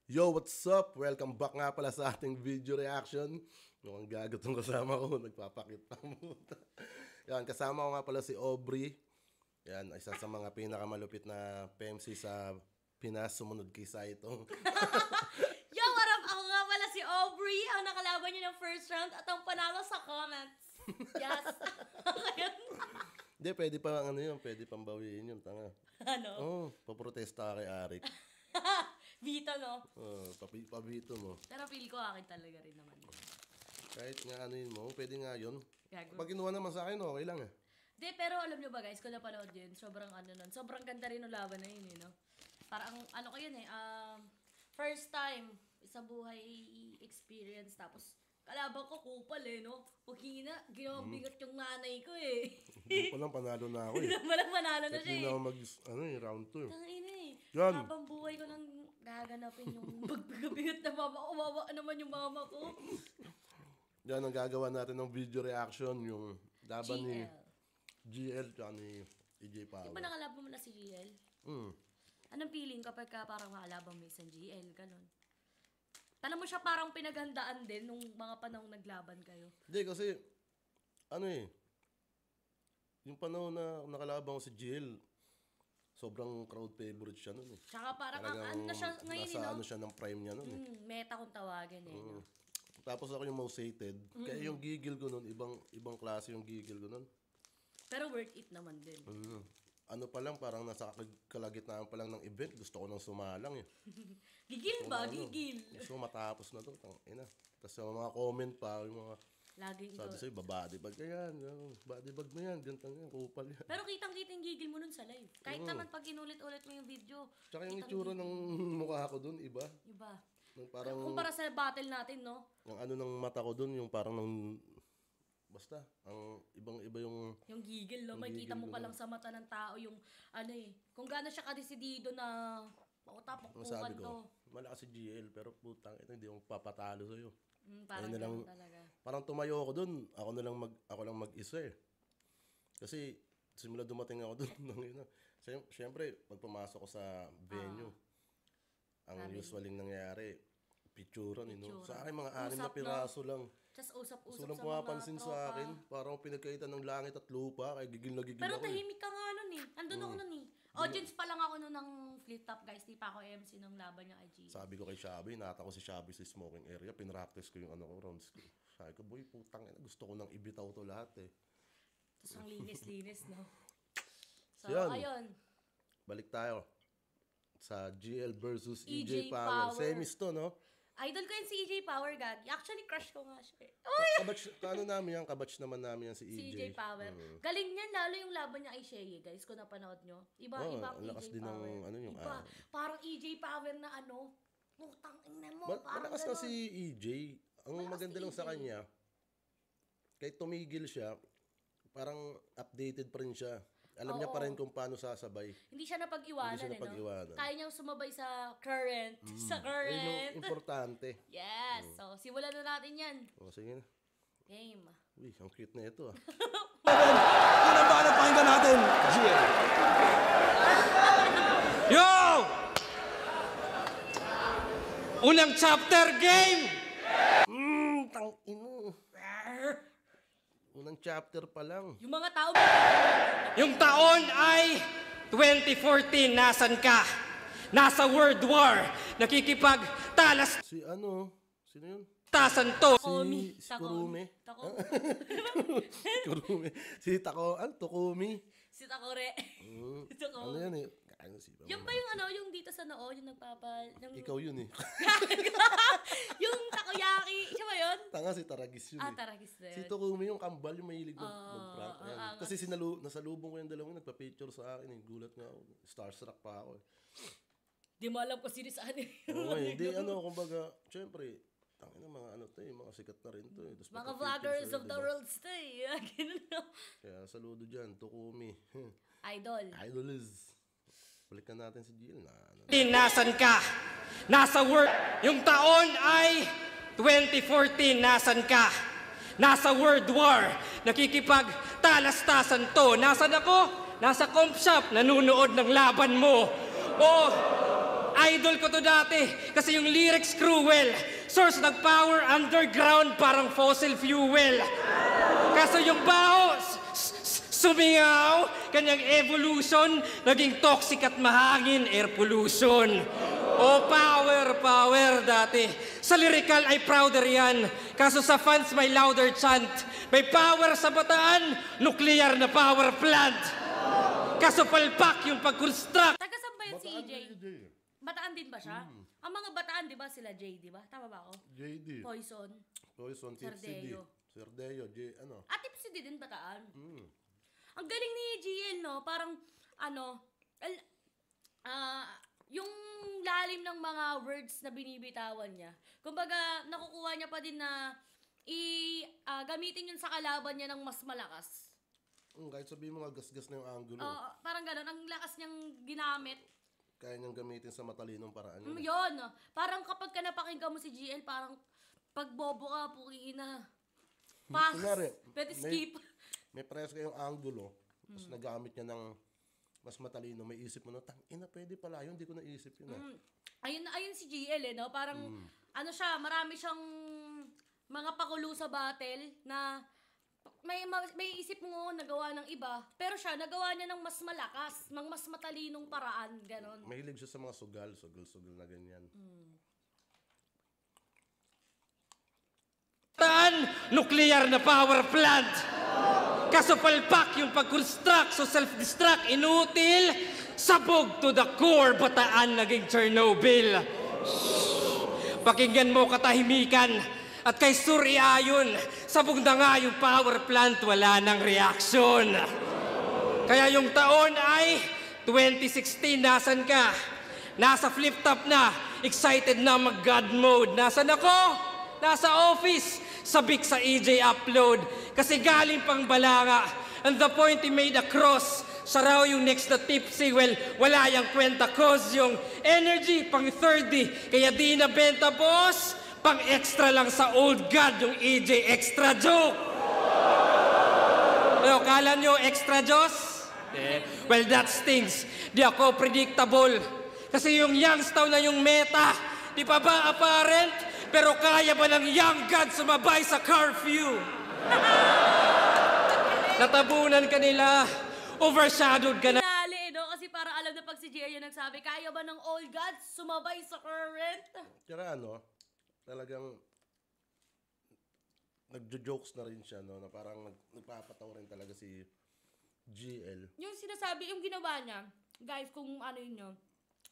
Yo, what's up? Welcome back nga pala sa ating video reaction. Mukhang gago tong kasama ko, nagpapakita mo. Yan, kasama ko nga pala si Aubrey. Yan, isa sa mga pinakamalupit na PMC sa Pinas, sumunod kay Saito. Yo, what up? Ako nga pala si Aubrey, ang nakalaban niyo ng first round at ang panalo sa comments. Yes. Hindi, pwede pa ano yun, pwede pang bawiin yun, tanga. Ano? Oo, paprotesta kay Arik. Vito, no? Pabito mo. Pero feel ko akin talaga rin naman. Kahit nga ano yun mo, pwede nga yun. Gago. Pag kinuha naman sa akin, okay lang eh. Di, pero alam nyo ba guys, kung napanood yun, sobrang ano nun, sobrang ganda rin ng laban na yun, no? Parang ano ko yun first time sa buhay experience, tapos kalaban ko kupal no? Pagkina, ginawang bigat yung nanay ko Hindi ko lang panalo na ako eh. Malang manalo na siya Hindi na ako round 2 eh. Tangina Yan. Habang buhay ko nang gaganapin yung pagbigat na mama ko, wawa naman yung mama ko. Yan ang gagawa natin ng video reaction, yung laban ni GL tsaka ni EJ Power. Di ba nakalaban mo na si GL? Anong feeling kapag parang makalaban mo isang GL, ganun? Alam mo siya parang pinaghandaan din nung mga panahong naglaban kayo. Hindi kasi, yung panahon na nakalaban ko si GL, sobrang crowd favorite siya nun eh. Tsaka parang ano na siya ngayon nasa ano siya ng prime niya nun eh. Meta kung tawagin no? Tapos ako yung most hated. Kaya yung gigil ko nun, ibang klase yung gigil ko nun. Pero worth it naman din. Ano pa lang, parang nasa kalagitnaan pa lang ng event, gusto ko nang sumalang eh. Gigil ba? Gigil. So matapos na to, tangina. Tapos yung mga comment pa, yung mga Laging sabi sa'yo, body bag ka yan, body bag mo yan, ganito yan, kupal yan. Pero kitang-kita yung gigil mo nun sa live. Kahit naman pag inulit-ulit mo yung video. Tsaka yung itsura ng mukha ko dun, iba. Iba. Parang, kumpara sa battle natin, no? yung ano ng mata ko dun, yung parang ng, basta, ang ibang-iba yung Gigil, no? Makikita mo pa lang sa mata ng tao yung, kung gaano siya kadesidido na pakutapok-pukan to. Malakas si GL, pero putang ito, hindi akong papatalo sa'yo. Parang na lang, talaga. Parang tumayo ako dun, ako lang mag-isa eh. Kasi, simula dumating ako dun, siyempre, pag pumasok ko sa venue, ang usually nangyayari, picturean, no? Sa akin, mga 6 na piraso lang. Just usap-usap so, lang pumapansin sa akin, parang pinagkaitan ng langit at lupa, kaya gigil na gigil pero ako. Pero tahimik ka nga nun eh. Andun ako nun eh. Audience pa lang ako nun ng flip top guys. Di pa ako MC ng laban niya IG. Sabi ko kay Shabby, nata ko si Shabby sa smoking area, pinractice ko yung rounds ko. Sabi ko, boy, putang ina, gusto ko nang ibitaw to lahat eh. Tapos ang linis-linis, no? So, yan. ayun. Balik tayo sa GL versus EJ Power. Semis to, no? Idol ko yun si EJ Power, gag. Actually, crush ko nga siya. Kabatch naman namin yan si EJ. Si EJ Power. Galing niyan, lalo yung laban niya kay Shea, guys, kung napanood nyo. Iba ang EJ Power. Iba. Parang EJ Power na putang ina mo. Malakas na si EJ. Ang maganda lang sa kanya, kahit tumigil siya, parang updated pa rin siya. Alam niya pa rin kung paano sasabay. Hindi siya napag-iwanan, Kaya niyang sumabay sa current. Sa current. Ayun yung importante. Yes. So, simulan na natin yan. O, sige na. Game. Uy, ang cute na ito Yun ang baka pakinggan natin. Yo! Unang chapter game! Tang-ino. Unang chapter pa lang. Yung mga tao... Yung taon ay 2014. Nasan ka? Nasa World War. Nakikipagtalas... Sino yun? Tasan to. Si Kurumi. Kurumi. Si Tukumi. Si Takore. Ano yan eh? Yung ba yung dito sa noo, yung nagpapal... Ikaw yun eh. Yung takoyaki. Siya ba yun? Tanga si Taragis yun eh. Taragis na yun. Si Tukumi yung kambal, yung mahilig mag-prank. Kasi nasalubong ko yung dalawang nagpa-picture sa akin eh. Gulat nga ako. Starstruck pa ako eh. Di mo alam ko sino saan eh. Hindi kumbaga, syempre, tangina mga sikat na rin to eh. Mga vloggers of the world stay. Kaya saludo dyan, Tukumi. Idol. Idol is... Balikan natin si GL na... Nasan ka? Nasa World... Yung taon ay 2014. Nasan ka? Nasa World War. Nakikipagtalastasan to. Nasan ako? Nasa comp shop. Nanunood ng laban mo. Oh, idol ko to dati kasi yung lyrics cruel. Source ng power underground parang fossil fuel. Kaso yung baho, sumingaw, kanyang evolution, naging toxic at mahangin, air pollution. Oh, power dati. Sa lyrical ay prouder yan. Kaso sa fans may louder chant. May power sa Bataan, nuclear na power plant. Kaso palpak yung pag-construct. Taga saan ba yun si EJ? Bataan din ba siya? Ang mga Bataan, di ba sila J, di ba? Tama ba ako? JD. Poison. Tipsy D. Sardeo. Ano? At Tipsy D din Bataan. Ang galing ni GL, no? Parang, yung lalim ng mga words na binibitawan niya. Kumbaga, nakukuha niya pa din na gamitin yun sa kalaban niya ng mas malakas. Kahit sabihin mo nga gasgas na yung angulo. Parang ganun. Ang lakas niyang ginamit. Kaya niyang gamitin sa matalinong paraan yun. Yun. Parang kapag ka napakinggan mo si GL, parang pagbobo ka, pukiin na. Pass. Kunwari, Pwede skip. May press kayong angulo, tapos nagamit niya ng mas matalino, may isip mo na, ina, pwede pala yun, hindi ko naisip yun. Ayun si GL, no? Parang, marami siyang mga pakulo sa battle na may isip mo nagawa ng iba, pero siya nagawa niya ng mas malakas, ng mas matalinong paraan, ganon. Mahilig siya sa mga sugal na ganyan. Nuclear na power plant. Kaso palpak yung pag-construct, so self-destruct, inutil. Sabog to the core, Bataan naging Chernobyl. Pakinggan mo katahimikan. At kay Suri ayon, sabog na nga yung power plant, wala nang reaksyon. Kaya yung taon ay 2016, nasan ka? Nasa flip top na, excited na mag-God mode. Nasan ako? Nasa office, sabik sa EJ upload. Kasi galing pang Balanga. And the point he made across, siya raw yung next na Tipsy. Well, wala yung kwenta cause yung energy pang 30. Kaya di na benta, boss. Pang extra lang sa old god yung EJ extra joke. Ano, kala nyo extra Diyos? Well, that stings. Di ako predictable. Kasi yung Youngstown na yung meta. Di pa ba apparent? Pero kaya ba ng young god sumabay sa curfew? Natabunan ka nila. Overshadowed ka na. Nali, no? Kasi para alam na pag si Jerry yung nagsabi, kaya ba ng old gods sumabay sa current? Kaya talagang nagjo-jokes na rin siya, no? Na parang nagpapataw rin talaga si GL. Yung sinasabi, yung ginawa niya, guys, kung ano yun,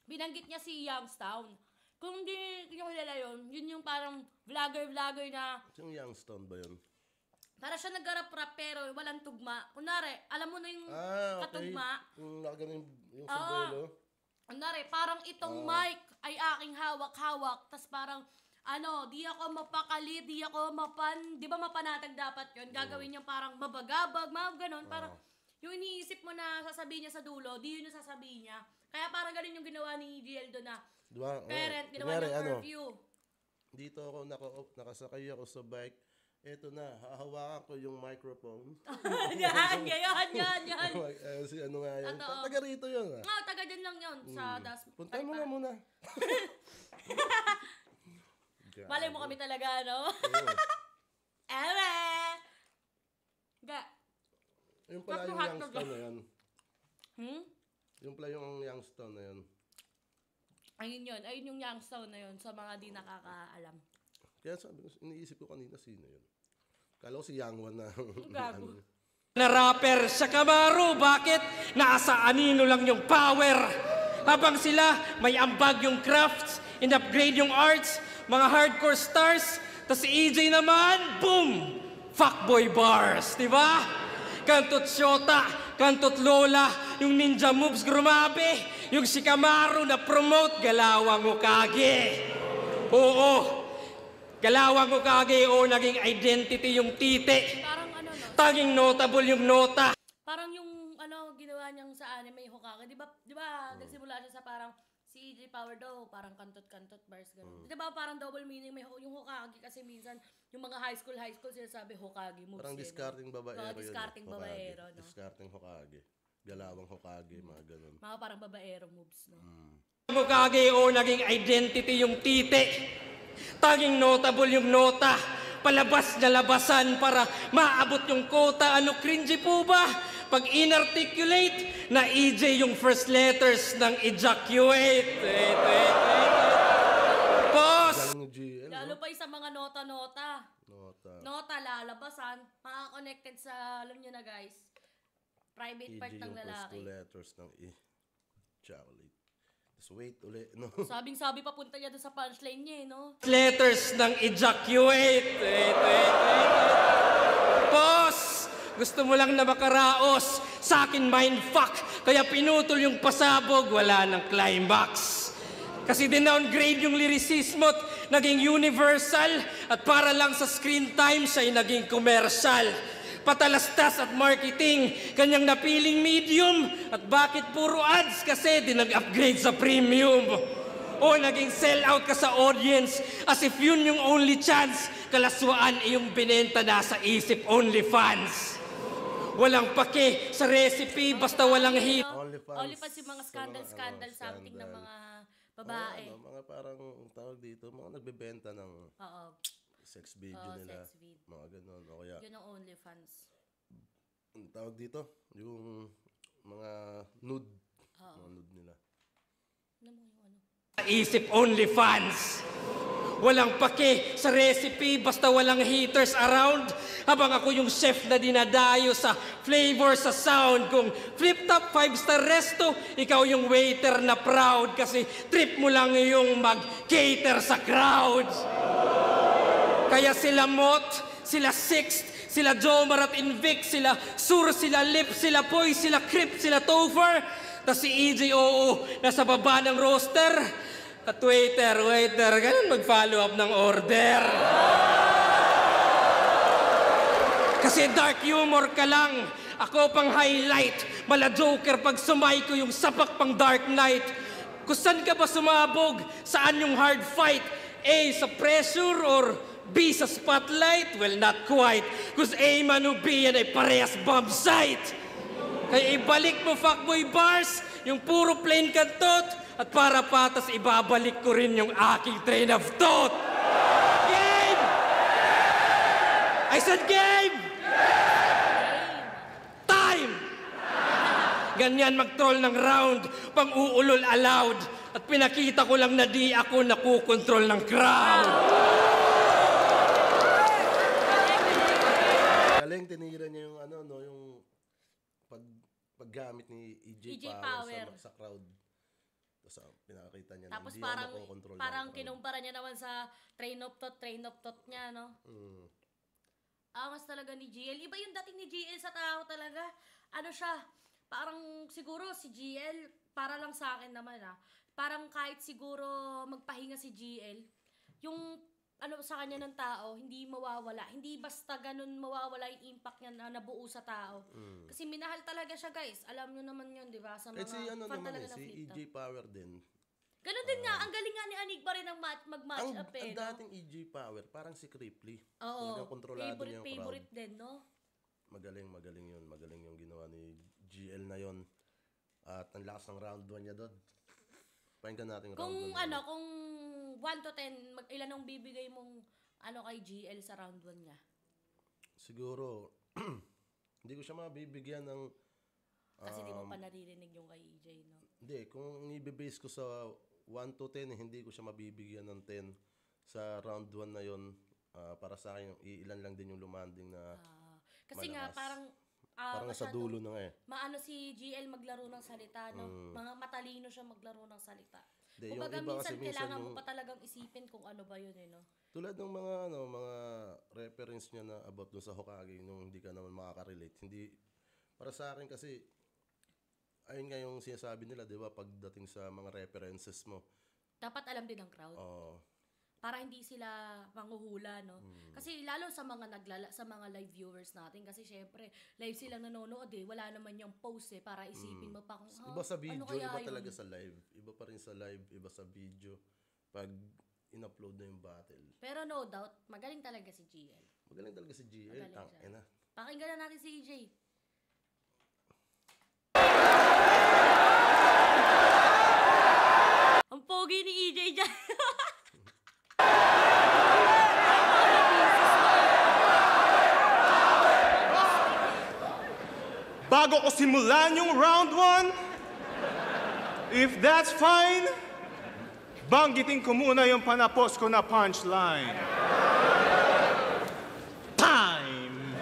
binanggit niya si Youngstown. Kung hindi nyo kilala yun yung parang vlogger na... Yung Youngstown ba yun? Para siya nag-rap-rap pero walang tugma. Kunwari, alam mo na yung okay. katugma. Yung nakaganon yung sombrero. Kunwari, parang itong mic ay aking hawak-hawak. Tas parang, di ako mapakali, di ako di ba mapanatag dapat yun? Gagawin niya parang mabagabag, mga ganon. Parang, yung iniisip mo na sasabihin niya sa dulo, di yun yung sasabihin niya. Kaya parang ganun yung ginawa ni GL doon na, diba? parent, ginawa ng curfew. Dito ako, nakasakay ako sa bike. Eto na, hahawakan ko yung microphone. yan. Si ano nga yan? Totoo. Taga rito yun. Taga dyan lang yun. Sa Punta mo nga muna. Malay mo kami talaga, no? Ewe! Yung pala yung Youngstown na yun. Yung pala yung Youngstown na yun. Ayun yung Youngstown na yun sa mga di nakakaalam. Kaya sabi ko, iniisip ko kanina sino yun. Kala ko si Young One na. Gago. Na rapper sa Camaro, bakit? Nasa anino lang yung power. Habang sila, may ambag yung crafts, in-upgrade yung arts, mga hardcore stars, tas si EJ naman, boom! Fuckboy bars, di ba? Kantot Shota, kantot Lola, yung ninja moves grumabe, yung si Camaro na promote, Galawang Hokage. Oo, Galawang Hokage, naging identity yung tite. Parang Taging notable yung nota. Parang yung ginawa niyang sa anime Hokage, di ba? Nagsimula siya sa parang si EJ Power daw, parang kantot-kantot bars ganun. Di ba parang double meaning yung Hokage kasi minsan yung mga high school sinasabi Hokage moves. Parang discarding babaero yun. Discarding babaero, no? Discarding Hokage. Galawang Hokage, mga ganun. Mga parang babaero moves, no? Mukage o naging identity yung titi. Tanging notable yung nota. Palabas na labasan para maabot yung kota. Ano cringy po ba? Pag inarticulate, na EJ yung first letters ng ejaculate. Pause! Galing ng GL, Lalo pa yung sa mga nota-nota. Nota. Nota, lalabasan. Maka-connected sa, alam nyo na guys, private part EJ ng yung first lalaki. two letters ng ejaculate. Tapos wait ulit, no? Sabing-sabi papunta niya doon sa punchline niya, no? Letters ng ejaculate. Pause! Gusto mo lang na makaraos. Sa akin mindfuck. Kaya pinutol yung pasabog. Wala ng climax. Kasi dinowngrade yung lyricismo at naging universal. At para lang sa screen time, siya'y naging commercial. Patalastas at marketing, kanyang napiling medium. At bakit puro ads? Kasi di nag-upgrade sa premium. O naging sell-out ka sa audience as if yun yung only chance. Kalaswaan iyong binenta na sa isip only fans. Walang pake sa recipe basta walang hit. OnlyFans yung mga sa mga, scandal, something ng scandal. mga babae. Mga parang tawag dito, mga nagbebenta ng Oo. sex video Oo, nila. sex video. Mga ganun. O kaya, Yun ang OnlyFans. ang tawag dito, yung mga nude. Oo. Mga nude nila. Ano mo yung ano? Isip only fans. Walang pake sa recipe basta walang haters around. Habang ako yung chef na dinadayo sa flavor sa sound. Kung flip top 5-star resto, ikaw yung waiter na proud. Kasi trip mo lang yung mag-cater sa crowd. Kaya sila Mot, sila Sixt, sila Jomar at Invic, sila Sur, sila Lip, sila Poy, sila Crip, sila Topher. Tas si EJ Oo nasa baba ng roster. At waiter, ganun mag-follow up ng order. Kasi dark humor ka lang, ako pang highlight. Mala Joker pag sumay ko yung sapak pang Dark Knight. Kung saan ka ba sumabog? Saan yung hard fight? A, sa pressure or B, sa spotlight? Well, not quite. Cause A man o B yan ay parehas bomb site. Kaya ibalik mo fuckboy bars, yung puro plain kantot. At para patas, ibabalik ko rin yung aking train of thought. Game! I said game! Time! Ganyan mag-troll ng round, pang-uulol allowed. At pinakita ko lang na di ako nakukontrol ng crowd. Galing, tinira niya yung ano, no, yung paggamit ni EJ Power sa crowd. Tapos pinakita niya Tapos na hindi nakokontrol. parang kinumpara niya naman sa train of thought niya, no? Angas talaga ni GL. Iba yung dating ni GL sa tao talaga. Ano siya, parang siguro si GL, para lang sa akin naman parang kahit siguro magpahinga si GL, yung ano sa kanya ng tao, hindi mawawala. Hindi basta ganun mawawala yung impact niya na nabuo sa tao. Kasi minahal talaga siya, guys. Alam nyo naman yun, di ba? Sa mga si ano fan naman talaga ng si Flip Top. EJ Power din. Ganun din nga, ang galing nga ni Anig pa rin ang mag-match up Ang no? dating EJ Power, parang si Cripply. Oo, Talagang kontrolado niya yung favorite crowd. din, no? Magaling yun. Magaling yung ginawa ni GL na yun. At ang lakas ng round 1 niya doon. Pakinggan natin yung round 1 niya. Kung 1 to 10, ilan ang bibigay mong kay GL sa round 1 niya? Siguro, hindi ko siya mabibigyan ng... Kasi di mo pa naririnig yung kay EJ, no? Hindi, kung i-base ko sa 1 to 10, hindi ko siya mabibigyan ng 10 sa round 1 na yon. Para sa akin, ilan lang din yung lumanding na Kasi malakas. nga, parang sa dulo na nga eh. maano si GL maglaro ng salita, no? Mga matalino siya maglaro ng salita. Yung Kumbaga iba kasi minsan kailangan yung- mo pa talagang isipin kung ano ba yun, no? Tulad ng mga mga reference niya na about dun sa Hokage nung hindi ka naman makaka-relate. Hindi para sa akin kasi ayun nga yung sinasabi nila, 'di ba, pagdating sa mga references mo. Dapat alam din ng crowd. Para hindi sila manghuhula, no? Kasi lalo sa mga sa mga live viewers natin kasi syempre live silang nanonood wala naman yung post para isipin mo pa kung Iba sa video, ano kaya iba yun? talaga sa live. Iba pa rin sa live, iba sa video. Pag in-upload na yung battle. Pero no doubt, magaling talaga si GL. Magaling talaga si GL. Magaling siya. Ina. Pakinggan na natin si EJ. ko simulan yung round 1? If that's fine, banggitin ko muna yung panapos ko na punchline. Time!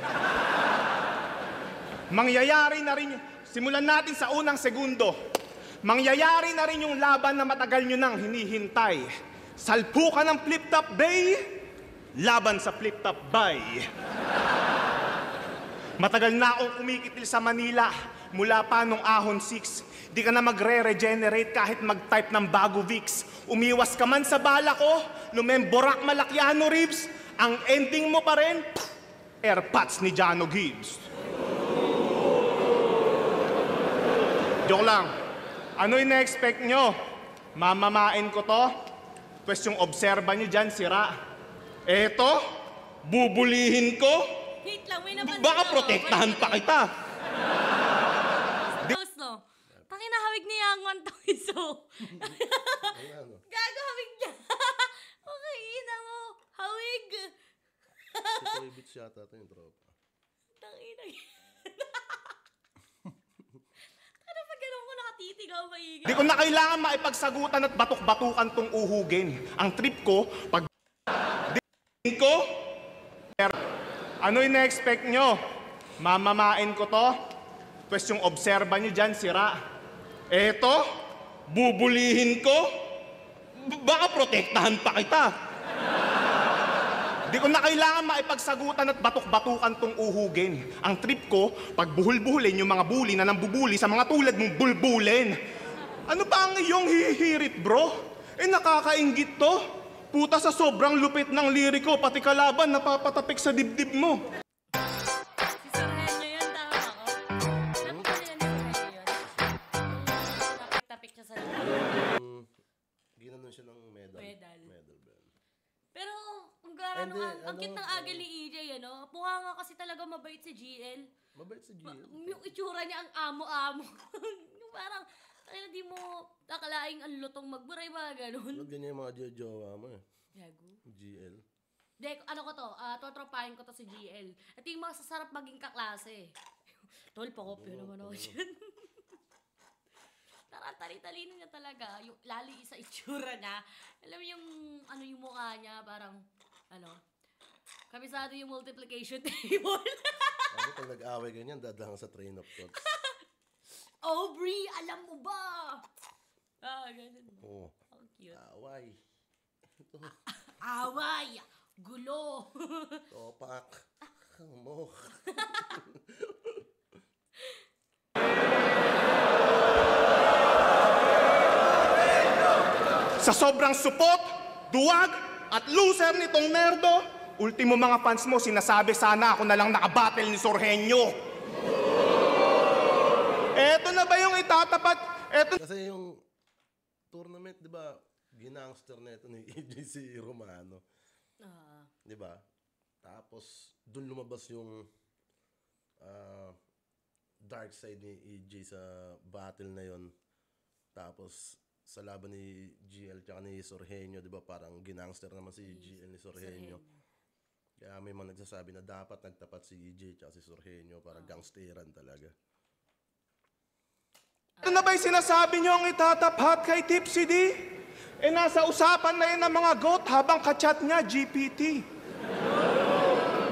Mangyayari na rin, simulan natin sa unang segundo. Mangyayari na rin yung laban na matagal nyo nang hinihintay. Salpukan ng Flip-Top Bay, laban sa Flip-Top Bay. Matagal na akong kumikitil sa Manila mula pa nung Ahon 6. Di ka na magre-regenerate kahit mag-type ng bago Vicks. Umiwas ka man sa bala ko, lumemborak Malakiano ribs, ang ending mo pa rin, airpods ni Jano Gibbs. Joke lang. Ano ina-expect nyo? Mamamain ko to? Pwes yung obserba nyo dyan, sira. Eto, bubulihin ko? Wait lang, may napansin Baka ako. protektahan pa kita. Tapos no, tangina hawig ni Yang Wan to iso. Ano? Gago hawig niya. Okay, ina mo. Hawig. Si Toy Beats yata ito yung tropa. Tangina. Ano pag ganun ko nakatitigaw maigi? Di ko na kailangan maipagsagutan at batok-batukan tong uhugin. Ang trip ko, pag ko, pero ano ina-expect nyo? Mamamain ko to? Pwes yung obserba nyo dyan, sira. Eto, bubulihin ko? Baka protektahan pa kita. Di ko na kailangan maipagsagutan at batok-batukan tong uhugin. Ang trip ko, pag buhul-buhulin yung mga bully na nambubuli sa mga tulad mong bulbulin. Ano pa ang iyong hihirit, bro? Nakakainggit to. Puta, sa sobrang lupit ng liriko, pati kalaban napapatapik sa dibdib mo. Si Sir Henyo yun, tama ako. Alam mo ba yan si Sir Henyo yun? Tapik-tapik siya sa Ginanon siya ng medal. Medal. Medal ba yun? Pero, ang gara Hindi, nung ang cute ano, ng agil ni EJ, ano? Mukha nga kasi talaga mabait si GL. Mabait si Gio. Yung itsura niya ang amo-amo. Yung parang, kaya di mo nakalaing ang lutong magburay, mga ganun. Ba't ganyan yung mga jowa mo eh? Gago. GL. Dek, ano ko to, totropahin ko to si GL. At yung mga sasarap maging kaklase. Tol, pakopyo naman ako dyan. Tali-talino niya talaga. Yung, lali sa itsura niya. Alam mo yung, ano yung mukha niya, parang, ano, kabisado yung multiplication table. Ako pag nag-away ganyan, dadahang sa train of thoughts. Aubrey, alam mo ba? Ganun. Oo. Ang cute. Away. Away! Gulo! Topak. Mo. Sa sobrang supot, duwag, at loser nitong nerdo, ultimo mga fans mo, sinasabi sana ako na lang nakabattle ni Sorhenyo. Eto na ba yung itatapat? Eto. Kasi yung tournament, di ba, ginangster na ito ni EJ si Romano. Di ba? Tapos, dun lumabas yung dark side ni EJ sa battle na yon. Tapos, sa laban ni GL tsaka ni Sorhenyo, di ba, parang ginangster naman si GL ni Sorhenyo. Kaya may mga nagsasabi na dapat nagtapat si EJ tsaka si Sorhenyo para gangsteran talaga. Ano na ba yung sinasabi niyo ang itatapat kay Tipsy D? Nasa usapan na yun ng mga goat habang kachat niya, GPT.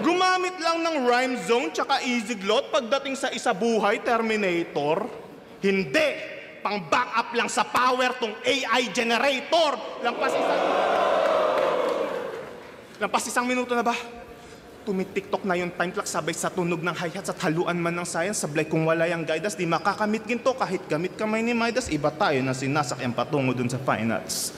Gumamit lang ng rhyme zone tsaka easy glot pagdating sa isa buhay, Terminator. Hindi! Pang-backup lang sa power tong AI generator. Lampas isang minuto na ba? Tumitiktok na yung time clock sabay sa tunog ng hi-hats at haluan man ng science. Sablay kung wala yung guidance, di makakamit ginto kahit gamit kamay ni Midas. Iba tayo na sinasakyan patungo dun sa finals.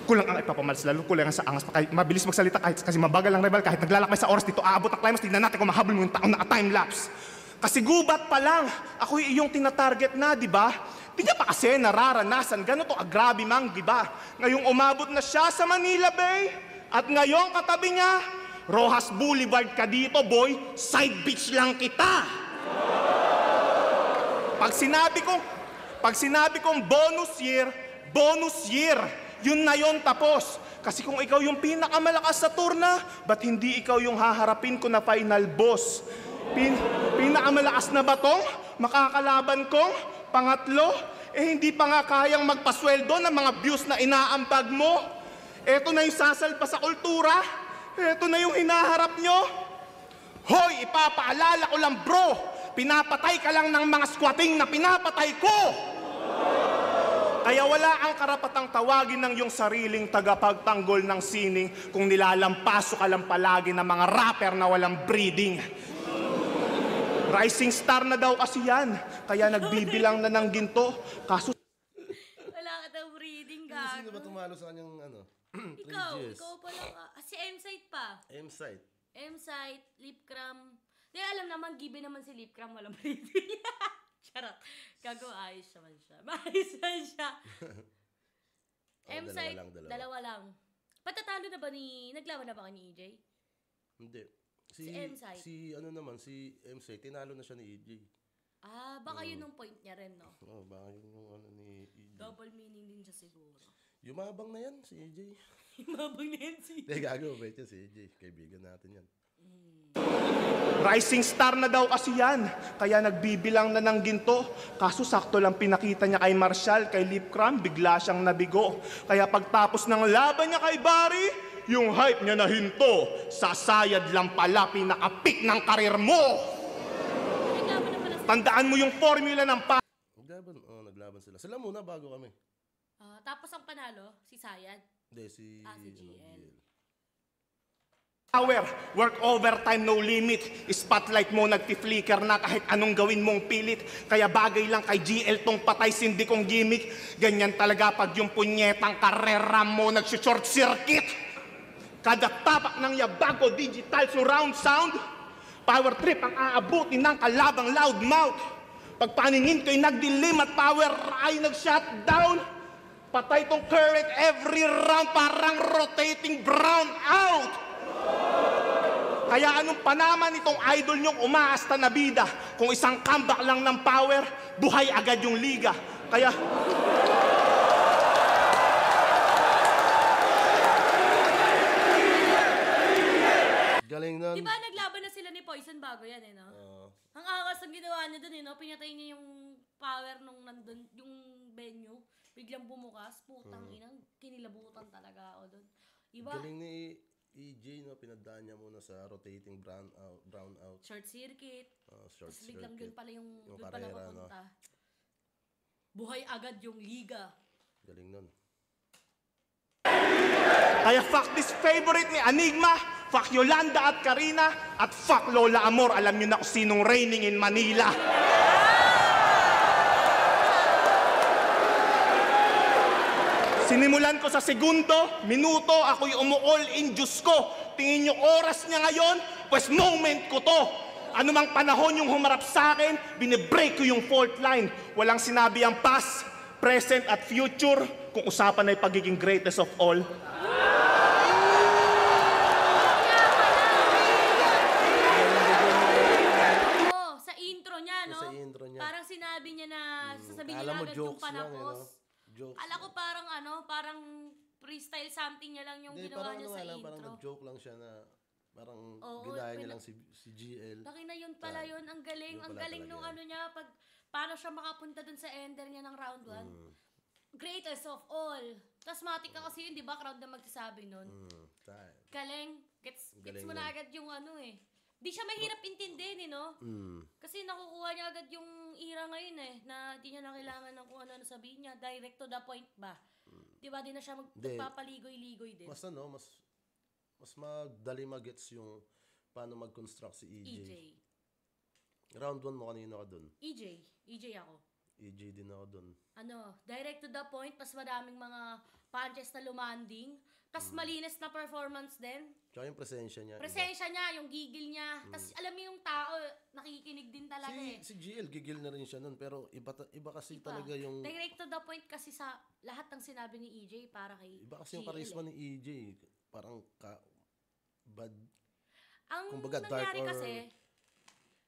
Kulang ang ipapamalas lalo, kulang ang sa angas pa kahit mabilis magsalita kahit kasi mabagal ang rival kahit naglalakbay sa oras dito aabot ang climax. Tignan natin kung mahabol mo yung taon na time-lapse. Kasi gubat pa lang, ako iyong tinatarget na, di ba? Di niya pa kasi nararanasan, ganito agrabi mang, di ba? Ngayong umabot na siya sa Manila Bay, at ngayong katabi niya, Rojas Boulevard ka dito, boy, side beach lang kita. Pag sinabi kong bonus year, yun na yun tapos. Kasi kung ikaw yung pinakamalakas sa turna, ba't hindi ikaw yung haharapin ko na final boss? Pinakamalakas na batong makakalaban kong pangatlo, hindi pa nga kayang magpasweldo ng mga views na inaambag mo. Eto na yung sasalpa sa kultura. Eto na yung hinaharap nyo. Hoy, ipapaalala ko lang bro, pinapatay ka lang ng mga squatting na pinapatay ko. Kaya wala ang karapatang tawagin ng iyong sariling tagapagtanggol ng sining kung nilalampaso ka lang palagi ng mga rapper na walang breeding. Rising star na daw kasi yan, kaya nagbibilang na ng ginto. Kaso Wala ka daw breeding, Sino ba gago. tumalo sa kanyang ano? Ikaw, Regis? ikaw pa lang. Si M-Site pa. M-site. M-Site, Lipcram. Di alam naman, given naman si Lipcram, walang breeding. Charot. Gago, ayos naman siya. Maayos naman siya. M-Site, dalawa lang. Patatalo na ba naglaban na ba ka ni EJ? Hindi. Si M-site. Si ano naman, si M-site, tinalo na siya ni EJ. Ah, baka yun yung point niya rin, no? Oh, baka yun yung ano ni EJ. Double meaning din siya siguro. Yumabang na yan, si EJ. Mabang na yan si... Hindi, gago, wait yan si EJ. Kaibigan natin yan. rising star na daw kasi yan, kaya nagbibilang na ng ginto. Kaso sakto lang pinakita niya kay Marshall, kay Lipcram, bigla siyang nabigo. Kaya pagtapos ng laban niya kay Barry, yung hype niya na hinto, sasayad lang pala pinaka-peak ng karir mo. Naglaban na pala sila. Tandaan mo yung formula ng Naglaban sila. Sila muna bago kami. Tapos ang panalo, si Sayad. Hindi, si... Si GL. power, work overtime, no limit. Spotlight mo nagti-flicker na kahit anong gawin mong pilit. Kaya bagay lang kay GL tong patay sindi kong gimmick. Ganyan talaga pag yung punyetang karera mo nag-short circuit. Kada tapak ng yabago, digital surround sound. Power trip ang aabutin ng kalabang loudmouth. Pag paningin ko'y nagdilim at power ay nag-shutdown. Patay tong current every round, parang rotating brown out. Kaya anong panaman itong idol nyong umaasta na bida? Kung isang comeback lang ng power, buhay agad yung liga. Kaya... Galing nun. Di ba naglaban na sila ni Poison bago yan no? Ang angas ang ginawa niya dun no? Pinatay niya yung power nung nandun, yung venue. Biglang bumukas, putang inang, kinilabutan talaga ako dun. Iba, Galing ni EJ, no? Pinadaan niya muna sa rotating brown out. short circuit. Short Tapos biglang circuit. dun pala yung dun pala karera, papunta. Buhay agad yung liga. Galing nun. Kaya fuck this favorite ni Enigma, fuck Yolanda at Karina, at fuck Lola Amor. Alam niyo na kung sinong reigning in Manila. Sinimulan ko sa segundo, minuto, ako'y umuol in Diyos ko. Tingin niyo oras niya ngayon, pues moment ko to. Ano mang panahon yung humarap sa akin, binibreak ko yung fault line. Walang sinabi ang past, present at future, kung usapan ay pagiging greatest of all. Sa intro niya, no? Sa intro niya. Parang sinabi niya na, sasabihin niya Alam mo, agad yung jokes lang, panapos. Jokes. Kala ko parang parang freestyle something niya lang yung Hindi, ginawa parang niya ano sa nga lang, intro. parang nag-joke lang siya na parang Oo, ginaya niya lang si GL. Laki na yun pala yun. Ang galing. Yun Ang pala galing talaga nung yun. ano niya. Paano siya makapunta dun sa ender niya ng round 1. Greatest of all. Tasmatic ka kasi yun, di ba? Crowd na magsasabi nun. Galing. Gets Galing mo na agad yung ano eh. Di siya mahirap intindihin no? Kasi nakukuha niya agad yung era ngayon na di niya na kailangan ng kung ano sabihin niya. Direct to the point ba? Di ba? Di na siya magpapaligoy-ligoy din. Mas mas madali magets yung paano mag-construct si EJ. Round 1 mo kanino ka dun? EJ ako. EJ din ako dun. Direct to the point, mas maraming mga punches na lumanding. Tapos malinis na performance din. Tsaka yung presensya niya. Presensya niya, yung gigil niya. Tapos alam mo yung tao, nakikinig din talaga Si GL, gigil na rin siya nun. Pero iba kasi talaga yung... Direct to the point kasi sa lahat ng sinabi ni EJ para kay Iba kasi yung GL charisma ni EJ. Parang bad. Ang Kumbaga, dark nangyari or- kasi,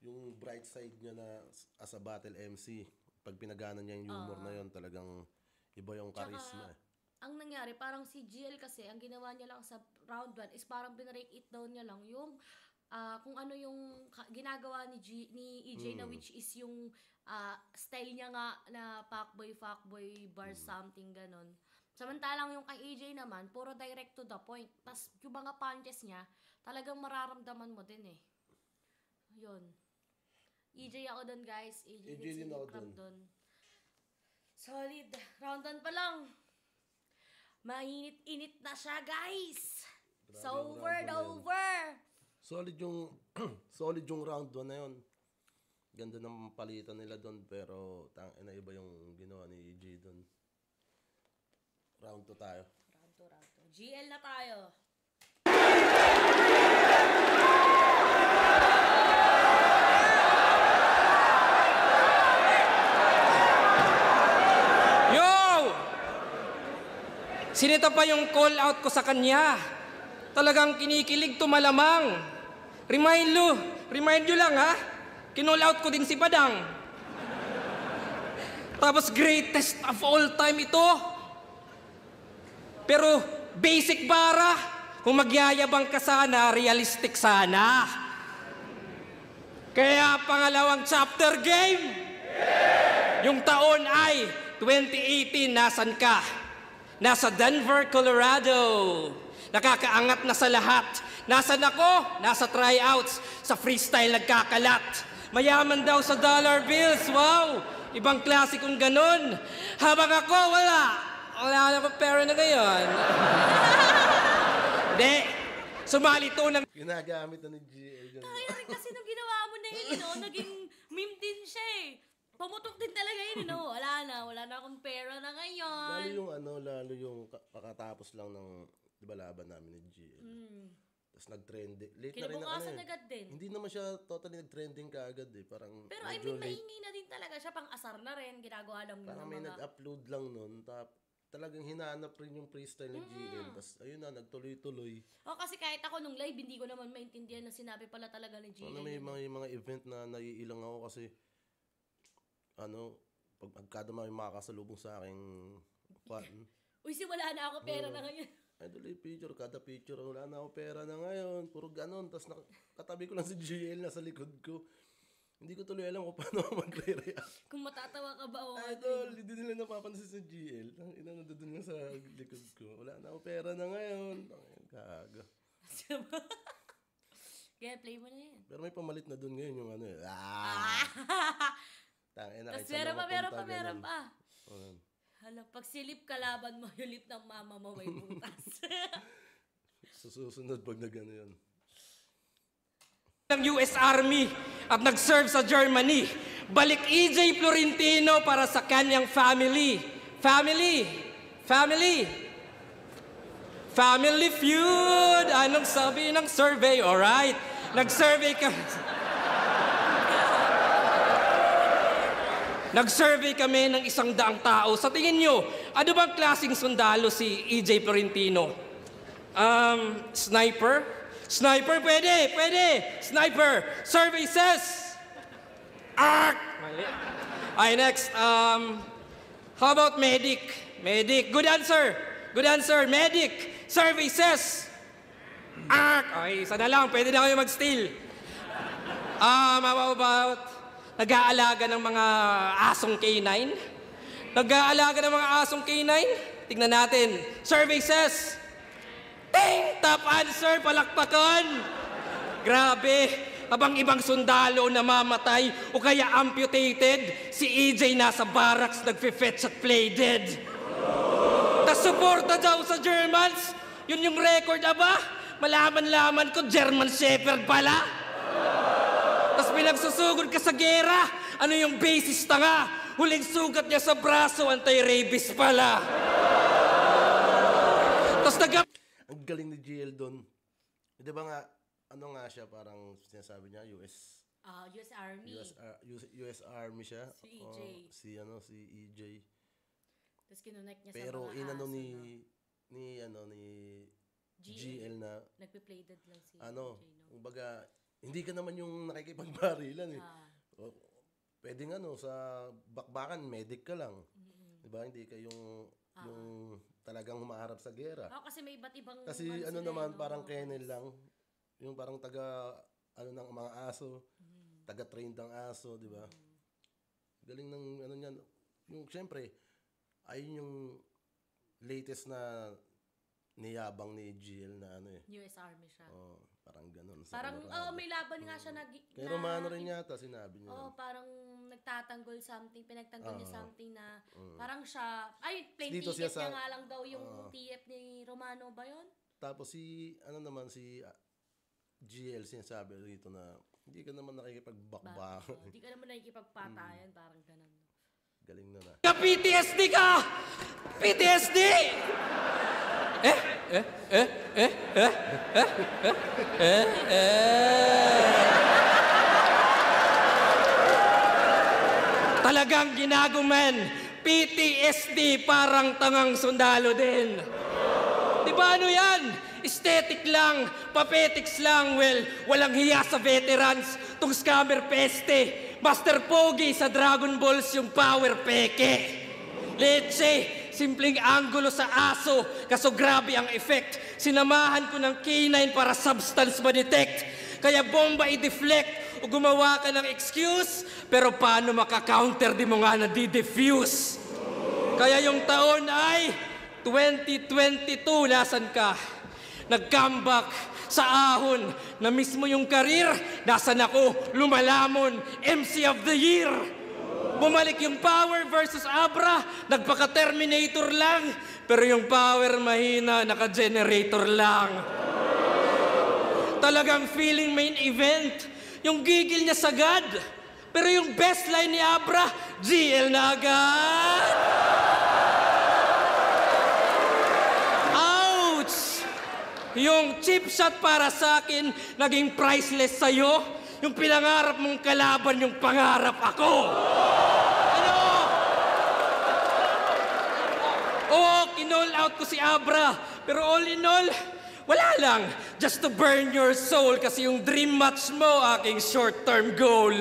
Yung bright side niya na as a battle MC. Pag pinagana niya yung humor na yon talagang iba yung charisma. ang nangyari, parang si GL kasi, ang ginawa niya lang sa round 1 is parang binrake it down niya lang yung kung ano yung ginagawa ni EJ na which is yung style niya nga na fuckboy bar something ganon. Samantalang yung kay EJ naman, puro direct to the point. Tas yung mga punches niya, talagang mararamdaman mo din eh. Yun. EJ ako dun guys. EJ din ako dun. Solid. Round 1 pa lang. Mainit-init na siya guys. Grabe So yung over round and one na yun. over. Solid yung round 1 na yun. Ganda ng palitan nila doon pero iba yung ginawa ni EJ doon. Round 2 tayo. Round 2. GL na tayo. Yo! Sinita pa yung call out ko sa kanya. Talagang kinikilig to malamang. Remind you lang ha. Kinall out ko din si Padang. Tapos greatest of all time ito. Pero basic bara. Kung magyayabang ka sana, realistic sana. Kaya pangalawang chapter game. Yung taon ay 2018, nasan ka? Nasa Denver, Colorado. Nakakaangat na sa lahat. Nasaan ako? Nasa tryouts. Sa freestyle nagkakalat. Mayaman daw sa dollar bills. Wow! Ibang klase kong ganun. Habang ako, wala. Wala na akong pera na ngayon. Hindi. Sumali to ng... Ginagamit na ni GL yun. Kaya rin kasi nung ginawa mo na yun, no? Naging meme din siya eh. Pumutok din talaga yun, no? Wala na akong pera na ngayon. Lalo yung kakatapos lang ng, di ba, laban namin ni GL. Tapos nag-trending. Late na rin Kinabukasan agad din. Hindi naman siya totally nag-trending kaagad eh. Parang Pero I medyo mean, late. mahingi na din talaga siya. Pang asar na rin. Ginagawa lang Parang may nag-upload lang nun. Talagang hinahanap rin yung freestyle ni GL. Tapos ayun na, nagtuloy-tuloy. Kasi kahit ako nung live, hindi ko naman maintindihan na sinabi pala talaga ni GL. May mga event na naiilang ako kasi pagkada may makakasalubong sa aking fan. Uy, wala na ako pera na ngayon. Idol kada picture, wala na ako pera na ngayon. Puro ganon. Tapos katabi ko lang si GL na sa likod ko. Hindi ko tuloy alam kung paano ako magre-react. Kung matatawa ka ba o Idol, hindi nila napapansin sa GL. Ang ina nandun lang sa likod ko. Wala na ako pera na ngayon. Kaga. Kaya play mo na yan. Pero may pamalit na dun ngayon yung Tangina, Tapos kahit saan meron mapunta, pa. ganun. Hala, pag silip kalaban mo, yung lip ng mama mo may butas. Sa susunod pag nagano yun. ng US Army at nag-serve sa Germany. Balik EJ Florentino para sa kanyang family. Family feud. Anong sabi ng survey? Alright. Nag-survey kami ng 100 tao. Sa tingin nyo, ano bang klaseng sundalo si EJ Florentino? Sniper? Sniper, pwede. Sniper. Survey says. Mali. Ay, next. How about medic? Good answer. Medic. Survey says. Okay, isa na lang. Pwede na kayo mag-steal. How about nag-aalaga ng mga asong K9? Tignan natin. Survey says. Ting! Top answer, palakpakan! Grabe, habang ibang sundalo namamatay o kaya amputated, si EJ nasa barracks nagfe-fetch at play dead. Tas suporta daw sa Germans, yun yung record, aba? Malaman-laman ko, German Shepherd pala. Tas pinagsusugod ka sa gera, ano yung basis nga? Huling sugat niya sa braso, anti-rabies pala. Tas Ang galing ni GL doon. Di ba nga, siya, parang sinasabi niya, US Army. US Army siya. Si EJ. Si EJ. Tapos kinunek niya Pero sa mga inano aso, ni GL na, nagpe-play dead lang si EJ, no? kumbaga, hindi ka naman yung nakikipagbarilan eh. Pwede sa bakbakan, medic ka lang. Di ba? Hindi ka yung talagang humaharap sa gera. Kasi may iba't ibang Kasi ones sila, naman, no? parang kennel lang. Yung parang taga ano ng mga aso, taga-train ng aso, di ba? Galing ng ano niyan. Yung syempre, ayun yung latest na niyabang ni GL na ano eh. US Army siya. Oh, parang ganun. sa Parang, Colorado. may laban nga siya Kay Romano rin yata sinabi niya. parang nagtatanggol something, pinagtanggol niya something na parang siya, plane Dito ticket siya niya nga lang daw yung TF ni Romano ba yun? Tapos si, ano naman, si GL sinasabi dito na hindi ka naman nakikipagbakbak. Hindi ka naman nakikipagpatayan, parang ganun. Galing na na. PTSD ka! PTSD! Talagang ginaguman. PTSD parang tangang sundalo din. Di ba ano yan? Aesthetic lang, papetics lang, well, walang hiya sa veterans, tong scammer peste. Master Pogi sa Dragon Balls yung power peke. Leche, simpleng angulo sa aso, kaso grabe ang effect. Sinamahan ko ng K9 para substance ma-detect. Kaya bomba i-deflect o gumawa ka ng excuse, pero paano maka-counter di mo nga na-defuse? Kaya yung taon ay 2022, nasan ka? Nag-comeback sa ahon na mismo yung karir, nasan ako, lumalamon, MC of the Year. Bumalik yung power versus Abra, nagpaka-Terminator lang, pero yung power mahina, naka-generator lang. Talagang feeling main event, yung gigil niya sagad, pero yung best line ni Abra, GL na agad. Yung chip shot para sa akin, naging priceless sa'yo. Yung pinangarap mong kalaban, yung pangarap ako. Ano? Oo, kinall out ko si Abra. Pero all in all, wala lang. Just to burn your soul kasi yung dream match mo, aking short-term goal.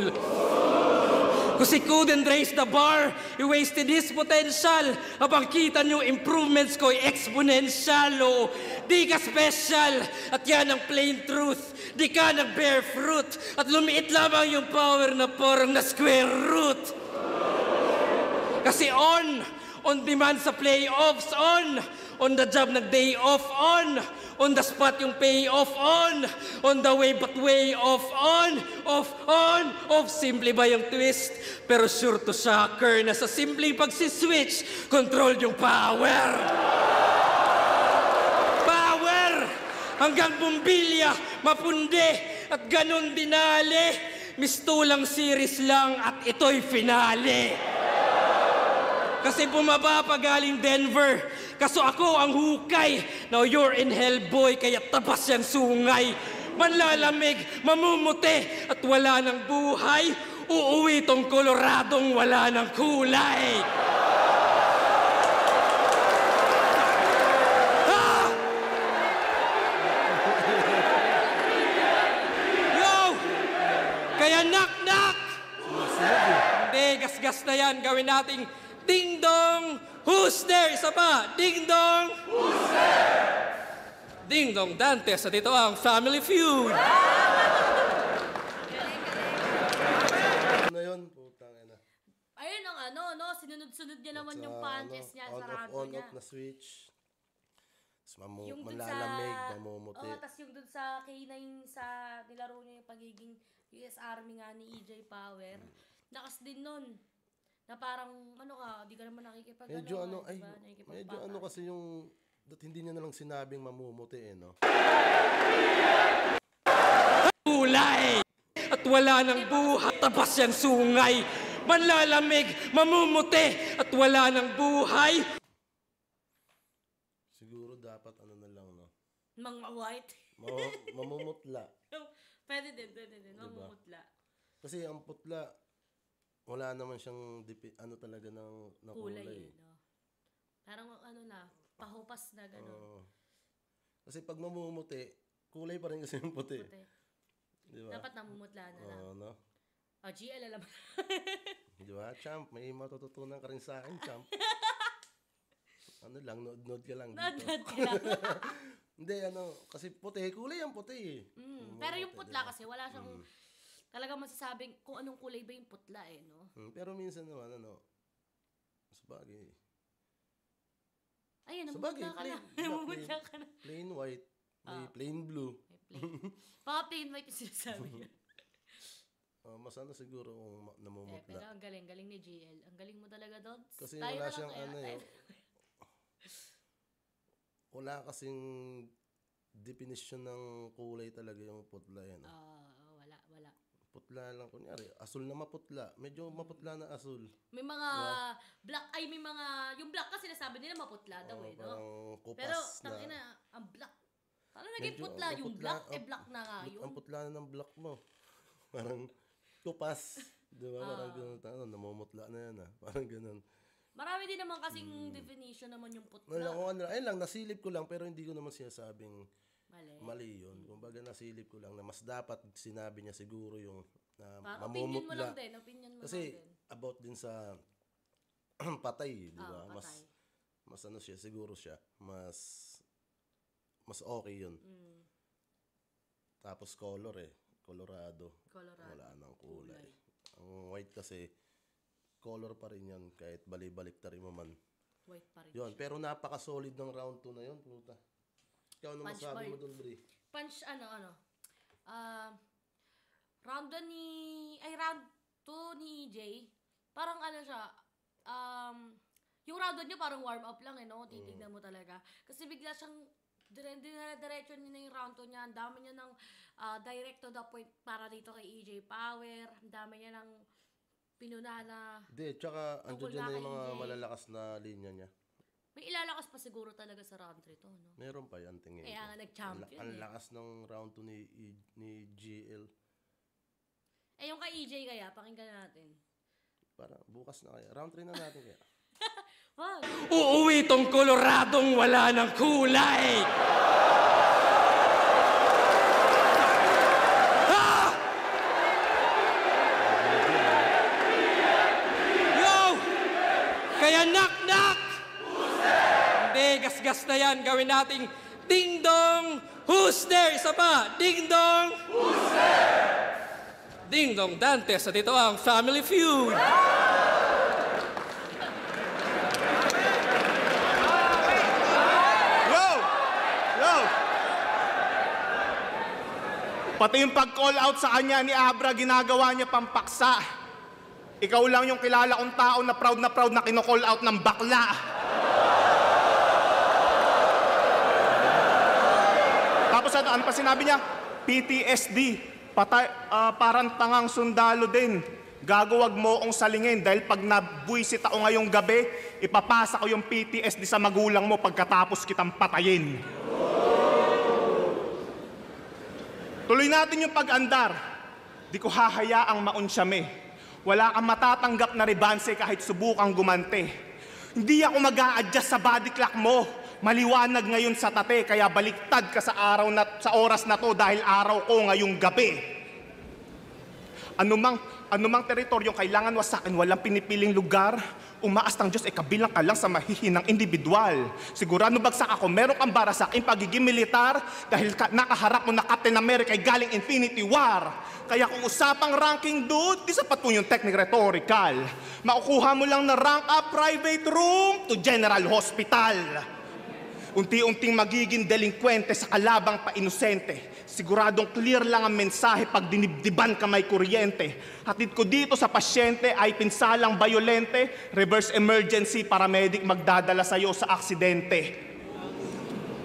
Kasi couldn't raise the bar, he wasted his potential. Habang kita nyo improvements ko, exponential. Oh, di ka special, at yan ang plain truth. Di ka nag-bear fruit, at lumiit lamang yung power na parang na square root. Kasi on demand sa playoffs, on the job nag-day off, on the spot yung payoff, on the way but way off, off, simple ba yung twist? Pero sure to shocker na sa simpleng pagsiswitch, control yung power. Power! Hanggang bumbilya, mapundi, at ganun dinali. Mistulang series lang at ito'y finale. Kasi bumaba pa galing Denver. Kaso ako ang hukay. Now you're in hell, boy, kaya tabas yung sungay. Manlalamig, mamumuti, at wala ng buhay. Uuwi tong Coloradong wala ng kulay. Ah! Yo! Kaya knock-knock! Hindi, gas-gas na yan. Gawin nating ding-dong, who's there? Isa pa, ding-dong, who's there? Ding-dong Dantes, at ito ang Family Feud. Ano yun? Putang ina. Ayun ang sinunod-sunod niya naman yung punches niya, sarado on niya. off na switch. Tapos Yung dun manlalamig, mamumuti. tas yung dun sa K9 sa nilaro niya yung pagiging US Army nga ni EJ Power. Lakas din nun. Na parang, di ka naman nakikipag diba? Medyo kasi yung, hindi niya nalang sinabing mamumuti no? Kulay! At wala ng buhay, tabas yung sungay. Manlalamig, mamumuti, at wala ng buhay. Siguro dapat na lang, no? Mga white. Mamumutla. Pwede din, mamumutla. Kasi ang putla, wala naman siyang talaga ng kulay. No? Parang pahupas na gano'n. Kasi pag mamumuti, kulay pa rin kasi yung puti. Diba? Dapat namumutla na lang. No? GL alam mo. Diba? Champ, may matututunan ka rin sa akin, champ. Nood ka lang dito. Nood ka lang. Hindi, kasi puti, kulay ang puti eh. Pero yung putla kasi, wala siyang talagang masasabing kung anong kulay ba yung putla eh, no? Pero minsan naman, sabagay. Ayun, Sabagay, namumutla ka na. plain, Namumutla ka na. plain white, may plain blue. May plain. Baka plain white yung sinasabi niya. Mas siguro kung namumutla. Pero ang galing ni GL. Ang galing mo talaga doon. Kasi Tayo wala na lang siyang kaya. Wala kasing definition ng kulay talaga yung putla yan. Wala. Putla lang, kunyari, asul na maputla. Medyo maputla na asul. May mga black, may mga, yung black kasi sinasabi nila maputla daw eh, no? Parang kupas Pero, na. tangina, ang black. Paano naging Medyo putla yung maputla, black? Black na nga yun. Ang putla na ng black mo. Parang kupas. Di ba? Parang ganun. Namumutla na yan ah. Parang ganun. Marami din naman kasing definition naman yung putla. Ayun lang, nasilip ko lang pero hindi ko naman sinasabing mali yun. Kumbaga nasilip ko lang na mas dapat sinabi niya siguro yung Opinion mo lang mamumutla. din. Opinion mo Kasi lang din. about din sa patay, di ba? Patay. Mas siya, siguro siya. Mas okay yun. Tapos color Colorado. Wala nang kulay. Ang white kasi, color pa rin yan kahit balik ta rin mo man. White pa rin. Yun, pero napaka-solid ng round 2 na yun, puta. Ikaw ano Punch masabi boy. mo doon, Bri? Punch, round 2 ni EJ, parang siya, yung round 1 niya parang warm up lang no? Titignan mo talaga. Kasi bigla siyang, diretso niya na yung round 2 niya. Ang dami niya ng direct to the point para dito kay EJ Power. Ang dami niya ng pinuna na. Hindi, tsaka andyan dyan na yung mga kay EJ. malalakas na linya niya. May ilalakas pa siguro talaga sa round 3 to, no? Meron pa yan, tingin ko. Kaya nga nag-champion Ang lakas ng round 2 ni GL. Yung kay EJ kaya, pakinggan natin. Para bukas na kaya. Round 3 na natin kaya. Wag! Uuwi tong Coloradong wala ng kulay! Ah! Yo! Kaya knock-knock! Hindi, gas-gas na yan. Gawin nating ding-dong, who's there? Isa pa, ding-dong, who's there? Ding-dong Dantes, at ito ang Family Feud. Yo! Pati yung pag-call out sa kanya ni Abra, ginagawa niya pampaksa. Ikaw lang yung kilala kong tao na proud na kino-call out ng bakla. Tapos ano pa sinabi niya? PTSD. Parang tangang sundalo din. Gagawag mo akong salingin dahil pag nabwisit ako ngayong gabi, ipapasa ko yung PTSD sa magulang mo pagkatapos kitang patayin. Tuloy natin yung pag-andar. Di ko hahayaang maunsyame. Wala kang matatanggap na rebanse kahit subukang gumante. Hindi ako mag-a-adjust sa body clock mo. Maliwanag ngayon sa tate, kaya baliktad ka sa oras na to dahil araw ko ngayong gabi. Anumang teritoryong kailangan wasakin, walang pinipiling lugar. Umaas ng Diyos, kabilang ka lang sa mahihinang individual. Sigurado bagsak ako, meron kang bara sa aking pagiging militar dahil nakaharap mo na Captain America ay galing Infinity War. Kaya kung usapang ranking dude, di sapat po yung technique rhetorical. Makukuha mo lang na rank up private room to general hospital. Unti-unting magiging delinkwente sa kalabang pa-inosente. Siguradong clear lang ang mensahe pag dinibdiban ka may kuryente. Hatid ko dito sa pasyente ay pinsalang bayolente, reverse emergency, paramedic magdadala sa'yo sa aksidente.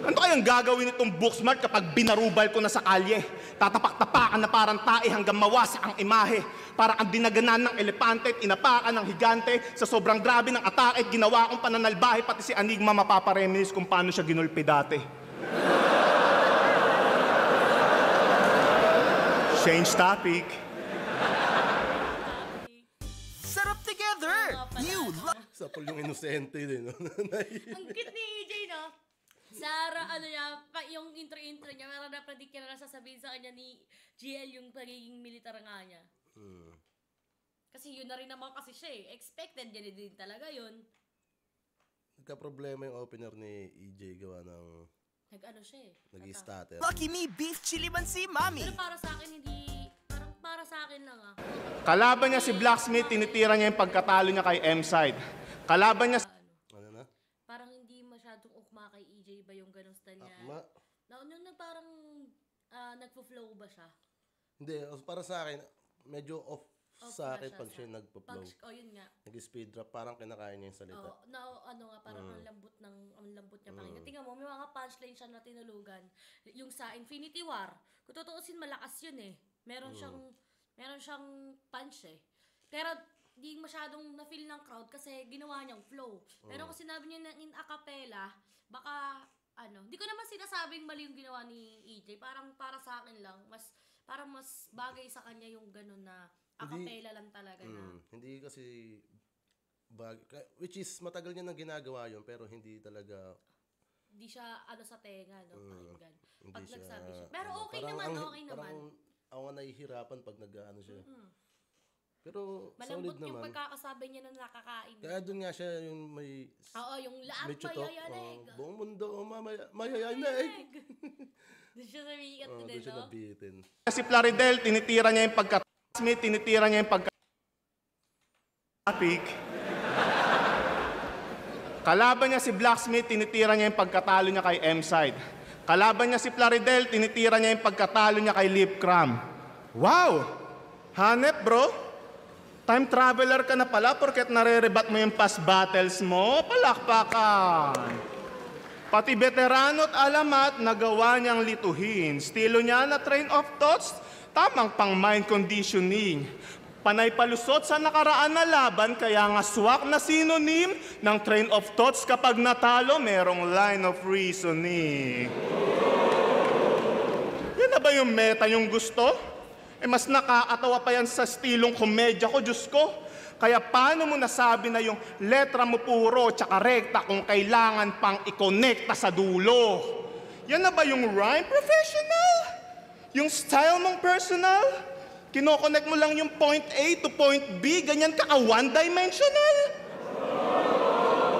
Ano kayang gagawin itong Booksmart kapag binarubal ko na sa kalye? Tatapak-tapakan na parang tae hanggang mawasak ang imahe. Para ang dinaganan ng elepante at inapakan ng higante. Sa sobrang grabe ng atake at ginawa kong pananalbahe, pati si Enigma mapapareminis kung paano siya ginulpi dati. Change topic. Sarap together! You love... Sapol yung inosente din. No? Ang cute ni EJ, no? Sara, yung intro niya, meron na predict ka na sasabihin sa kanya ni GL yung pagiging militar nga niya. Kasi yun na rin naman kasi siya eh. Expected niya din talaga yun. Nagka-problema yung opener ni EJ gawa ng Nag-ano siya eh. Nag-i-stutter. Lucky me, beef chili man si Mami. Pero para sa akin, hindi, parang para sa akin lang ah. Kalaban niya si Blacksmith, tinitira niya yung pagkatalo niya kay M-Side. Kalaban niya Ano na? Parang hindi masyadong ukma kay EJ ba yung ganong style niya? Akma? Yung parang nagpo-flow ba siya? Hindi, para sa akin, medyo off sa ba akin siya pag siya nagpa-flow. Yun nga. Nag-speed drop, parang kinakain niya yung salita. Ano nga, parang ang lambot niya pakinggan. Tingnan mo, may mga punchline siya na tinulugan. Yung sa Infinity War, kung tutuusin, malakas yun eh. Meron siyang punch eh. Pero, di masyadong na-feel ng crowd kasi ginawa niyang flow. Pero kung sinabi niya na in a cappella, baka, di ko naman sinasabing mali yung ginawa ni EJ. Parang para sa akin lang, parang mas bagay sa kanya yung ganun na a cappella lang talaga na. Hindi kasi which is matagal niya nang ginagawa yun pero hindi talaga Hindi siya sa tenga, no? Pakinggan. hindi Pag siya, nagsabi siya. Pero okay parang naman, ang- okay naman. Parang ako nahihirapan pag nag-ano siya. Pero Malambot solid yung naman. pagkakasabi niya na nakakain. Kaya doon nga siya yung may Oo, yung lahat may chutok. mayayanig. Buong mundo mayayanig. Doon siya sumikat Doon din, siya no? nabitin. si Plaridel, tinitira niya yung pagka-Smith, tinitira niya yung pagka-Topic. Kalaban niya si Blacksmith, tinitira niya yung pagkatalo niya kay M-Side. Kalaban niya si Plaridel, tinitira niya yung pagkatalo niya kay Lip Cram. Wow! Hanep, bro. Time traveler ka na pala porket nare-rebat mo yung past battles mo. Palakpakan. Pati veterano at alamat, nagawa niyang lituhin. Estilo niya na train of thoughts, tamang pang mind conditioning. Panay palusot sa nakaraan na laban, kaya nga swak na synonym ng train of thoughts kapag natalo, merong line of reasoning. Yan na ba yung meta yung gusto? Mas nakakatawa pa yan sa stilong komedya ko, Diyos ko. Kaya paano mo nasabi na yung letra mo puro tsaka rekta kung kailangan pang i-connecta sa dulo? Yan na ba yung rhyme professional? Yung style mong personal? Kinoconnect mo lang yung point A to point B, ganyan ka one-dimensional?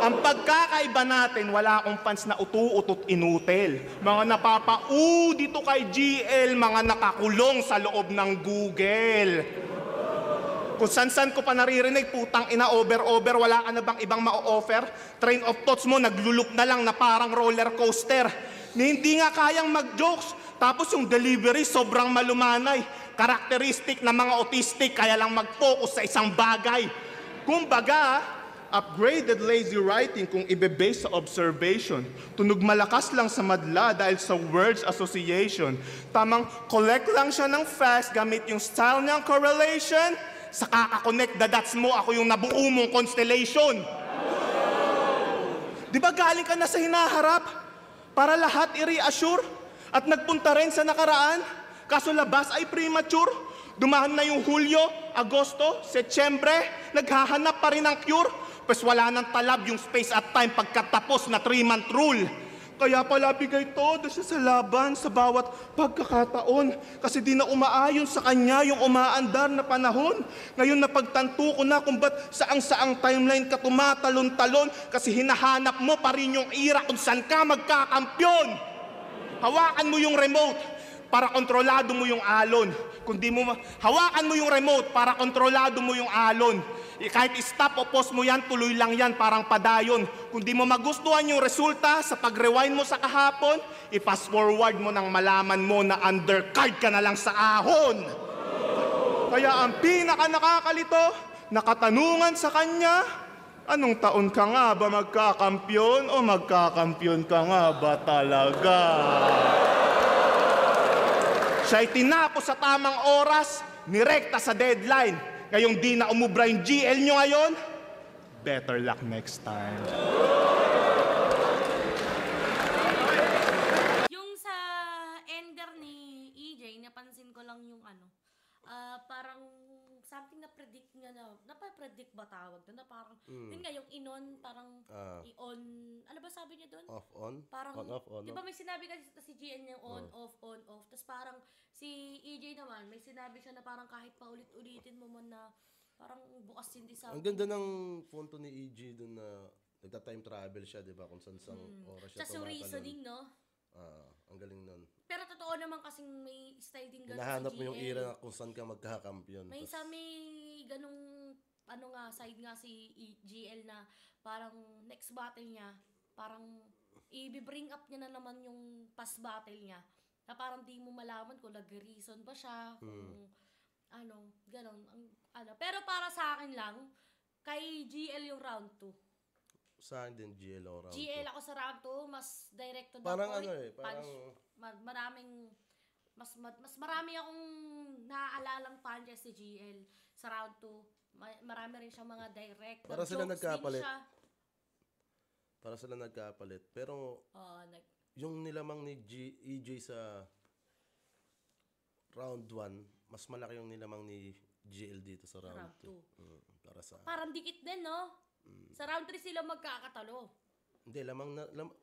Ang pagkakaiba natin, wala akong fans na utu-utot inutil. Mga napapa-u dito kay GL, mga nakakulong sa loob ng Google. Kung san-san ko pa naririnig, putang ina, over-over, wala ka na bang ibang ma-offer? Train of thoughts mo, naglulup na lang na parang roller coaster. Hindi nga kayang mag-jokes, tapos yung delivery sobrang malumanay. Karakteristik ng mga autistic, kaya lang mag-focus sa isang bagay. Kumbaga, upgraded lazy writing kung ibe-base sa observation. Tunog malakas lang sa madla dahil sa words association. Tamang collect lang siya ng facts gamit yung style niyang correlation. Sa kaka-connect the dots mo, ako yung nabuo mong constellation. Di ba galing ka na sa hinaharap? Para lahat i-reassure? At nagpunta rin sa nakaraan? Kaso labas ay premature. Dumaan na yung Hulyo, Agosto, Setyembre, naghahanap pa rin ng cure. Pues wala nang talab yung space at time pagkatapos na 3-month rule. Kaya pala bigay todo siya sa laban sa bawat pagkakataon. Kasi di na umaayon sa kanya yung umaandar na panahon. Ngayon napagtanto ko na kung ba't saang-saang timeline ka tumatalon-talon. Kasi hinahanap mo pa rin yung era kung saan ka magkakampyon. Hawakan mo yung remote para kontrolado mo yung alon. Hawakan mo yung remote para kontrolado mo yung alon. Kahit stop o pause mo yan, tuloy lang yan, parang padayon. Kung di mo magustuhan yung resulta sa pag-rewind mo sa kahapon, i-fast forward mo nang malaman mo na undercard ka na lang sa ahon. Kaya ang pinaka nakakalito, nakatanungan sa kanya, anong taon ka nga ba magkakampyon o magkakampyon ka nga ba talaga? Siya'y tinapos sa tamang oras, nirekta sa deadline. Ngayong di na umubra yung GL nyo ngayon, better luck next time. Yung sa ender ni EJ, napansin ko lang yung parang something na predict nga na, napapredict ba tawag doon? Na parang, yun nga, yung inon, parang i-on, ano ba sabi niya doon? Off-on? Parang, On-off, on-off. di ba may sinabi kasi si GN niya on-off. Tapos parang si EJ naman, may sinabi siya na parang kahit paulit-ulitin mo man na parang bukas hindi sa... Ang ganda ng punto ni EG dun na nagta-time travel siya, di ba? Kung saan-sang oras siya Tapos yung reasoning, no? Ang galing nun. Pero totoo naman kasing may style din ganun Hinahanap si mo yung GL. era na kung saan ka magkakakampiyon. May Tas- may ganung side nga si GL na parang next battle niya, parang i-bring up niya na naman yung past battle niya. Na parang di mo malaman kung nag-reason ba siya, kung ganon. Pero para sa akin lang, kay GL yung round 2. Sa akin din, GL o round GL ako sa round 2, mas direct to the Parang point. parang... Mas marami akong naaalalang punches si GL sa round 2. Marami rin siya mga direct. Para sila Jokes din nagkapalit. siya. Para sila nagkapalit. Pero yung nilamang ni EJ sa round 1, mas malaki yung nilamang ni GL dito sa round 2. Para sa... Parang dikit din, no? Sa round 3 sila magkakatalo. Hindi,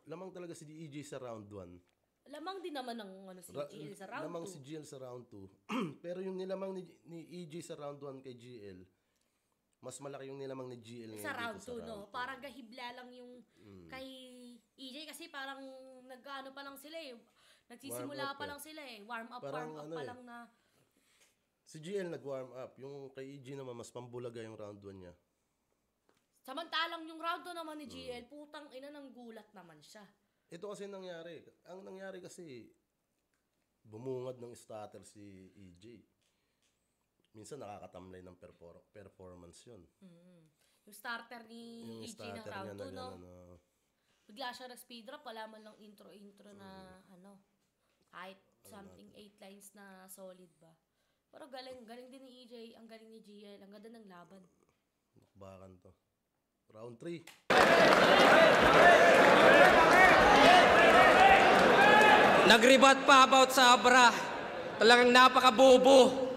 lamang talaga si EJ sa round 1. Lamang din naman ng si GL sa round 2. Lamang si GL sa round 2. Pero yung nilamang ni EJ sa round 1 kay GL, mas malaki yung nilamang ni GL sa round dito 2, no? Parang gahibla lang yung kay EJ kasi parang nag-ano pa lang sila eh. Nagsisimula pa lang sila eh. Warm up pa lang na. Si GL nag-warm up. Yung kay EJ naman, mas pambulaga yung round 1 niya. Samantalang yung round 2 naman ni GL, putang ina ng gulat naman siya. Ito kasi nangyari. Ang nangyari kasi, bumungad ng starter si EJ. Minsan nakakatamlay ng performance yun. Yung starter ni Yung EJ ng starter round niya 2, no? na Bigla siya nag-speed drop, wala man lang intro na kahit something 8 lines na solid ba. Pero galing din ni EJ, ang galing ni GL, ang ganda ng laban. nakbakan to. Round 3. Nagribat pa about sa Abra. Talagang napakabobo.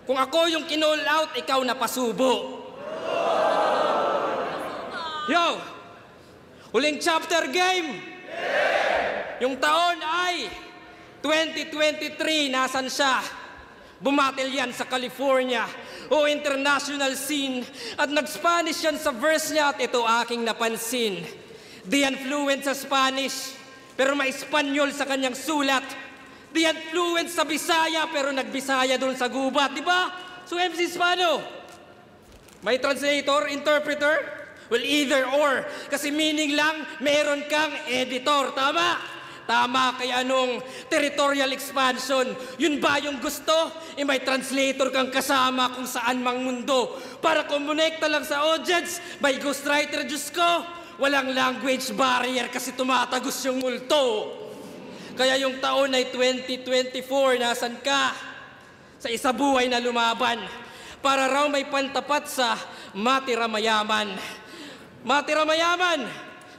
Kung ako yung kinall out, ikaw napasubo. Yo! Huling chapter game! Yung taon ay 2023, nasan siya? Bumatil yan sa California o international scene at nag-Spanish yan sa verse niya at ito aking napansin. Di yan fluent sa Spanish pero may Espanyol sa kanyang sulat. Di yan fluent sa Bisaya pero nag-Bisaya doon sa gubat, di ba? So MC Spano, may translator, interpreter? Well, either or. Kasi meaning lang, meron kang editor. Tama? Tama, kaya anong territorial expansion? Yun ba yung gusto? May translator kang kasama kung saan mang mundo. Para kumonekta lang sa audience, by ghostwriter, Diyos ko. Walang language barrier kasi tumatagos yung multo. Kaya yung taon ay 2024, nasan ka? Sa isa buhay na lumaban. Para raw may pantapat sa matira mayaman. Matira mayaman,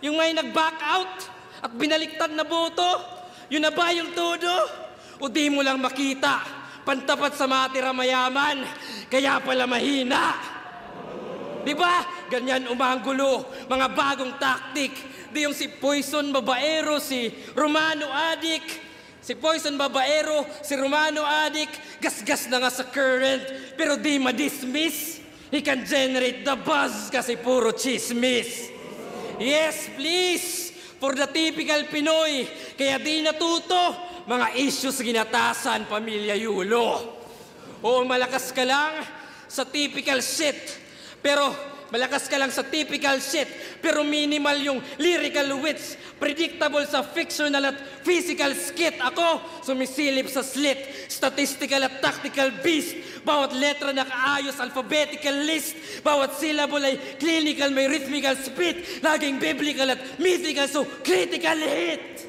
yung may nag-back out at binaliktad na boto, yun na ba yung todo? O di mo lang makita, pantapat sa matira mayaman, kaya pala mahina. Di ba? Ganyan umanggulo, mga bagong taktik. Di yung si Poison Babaero, si Romano Addict. Si Poison Babaero, si Romano Addict, gasgas na nga sa current, pero di ma-dismiss. He can generate the buzz kasi puro chismis. Yes, please, for the typical Pinoy, kaya di natuto, mga issues ginatasan, pamilya Yulo. Oo, malakas ka lang sa typical shit, pero malakas ka lang sa typical shit, pero minimal yung lyrical wits, predictable sa fictional at physical skit. Ako, sumisilip sa slit, statistical at tactical beast. Bawat letra nakaayos, alphabetical list. Bawat syllable ay clinical, may rhythmical spit. Laging biblical at mythical, so critical hit.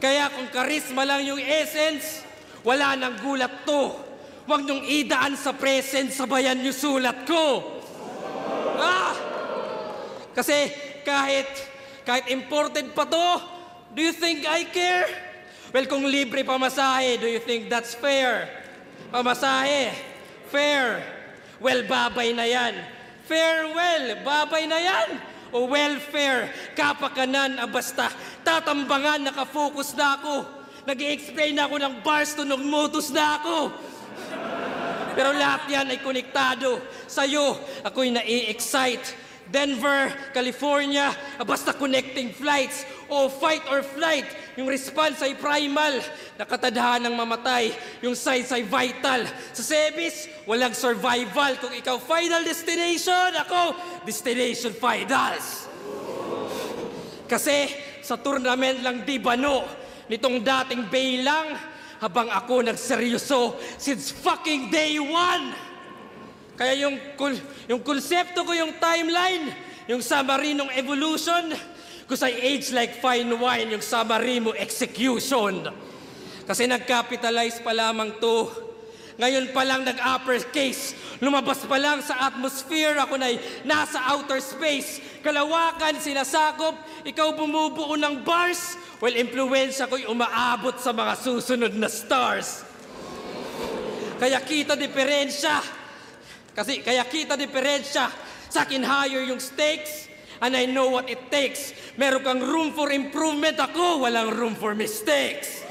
Kaya kung charisma lang yung essence, wala nang gulat to. Huwag niyong idaan sa present, sabayan yung sulat ko. Kasi kahit imported pa to, do you think I care? Well, kung libre pamasahe, do you think that's fair? Pamasahe, fair. Well, babay na yan. Farewell, babay na yan. O welfare, kapakanan, basta tatambangan, nakafocus na ako. Nag-i-explain na ako ng bars, tunog motos na ako. Pero lahat yan ay konektado. Sa'yo, ako'y nai-excite. Denver, California, basta connecting flights o fight or flight. Yung response ay primal, nakatadhanang mamatay. Yung size ay vital. Sa service, walang survival. Kung ikaw final destination, ako destination finals. Kasi sa tournament lang di bano nitong dating Baylang habang ako nagseryoso since fucking day one. Kaya yung konsepto ko, yung timeline, yung summary ng evolution, because I age like fine wine, yung summary mo, execution. Kasi nag-capitalize pa lamang to. Ngayon pa lang nag-uppercase. Lumabas pa lang sa atmosphere, ako na'y nasa outer space. Kalawakan, sinasakop, ikaw bumubuo ng bars, while influensya ko'y umaabot sa mga susunod na stars. Kaya kita diferensya. Kaya kita diferensya, sa akin higher yung stakes, and I know what it takes. Meron kang room for improvement, ako walang room for mistakes.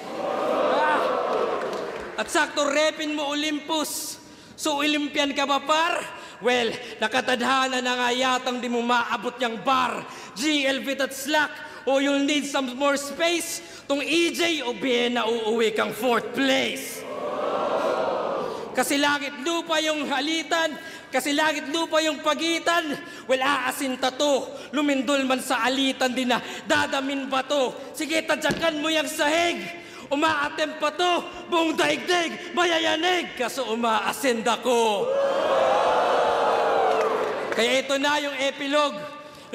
At sakto repin mo Olympus, so Olympian ka ba par? Well, nakatadhana na nga yatang di mo maabot yung bar. GL at slack, o you'll need some more space. Tong EJ o Vienna, uuwi kang 4th place. Kasi langit lupa yung halitan, kasi langit lupa yung pagitan. Well, aasinta to, lumindol man sa alitan din na dadamin ba to? Sige, tadyakan mo yung sahig, umaatem pa to, buong daigdig, mayayanig, kaso umaasin ako. Kaya ito na yung epilogue,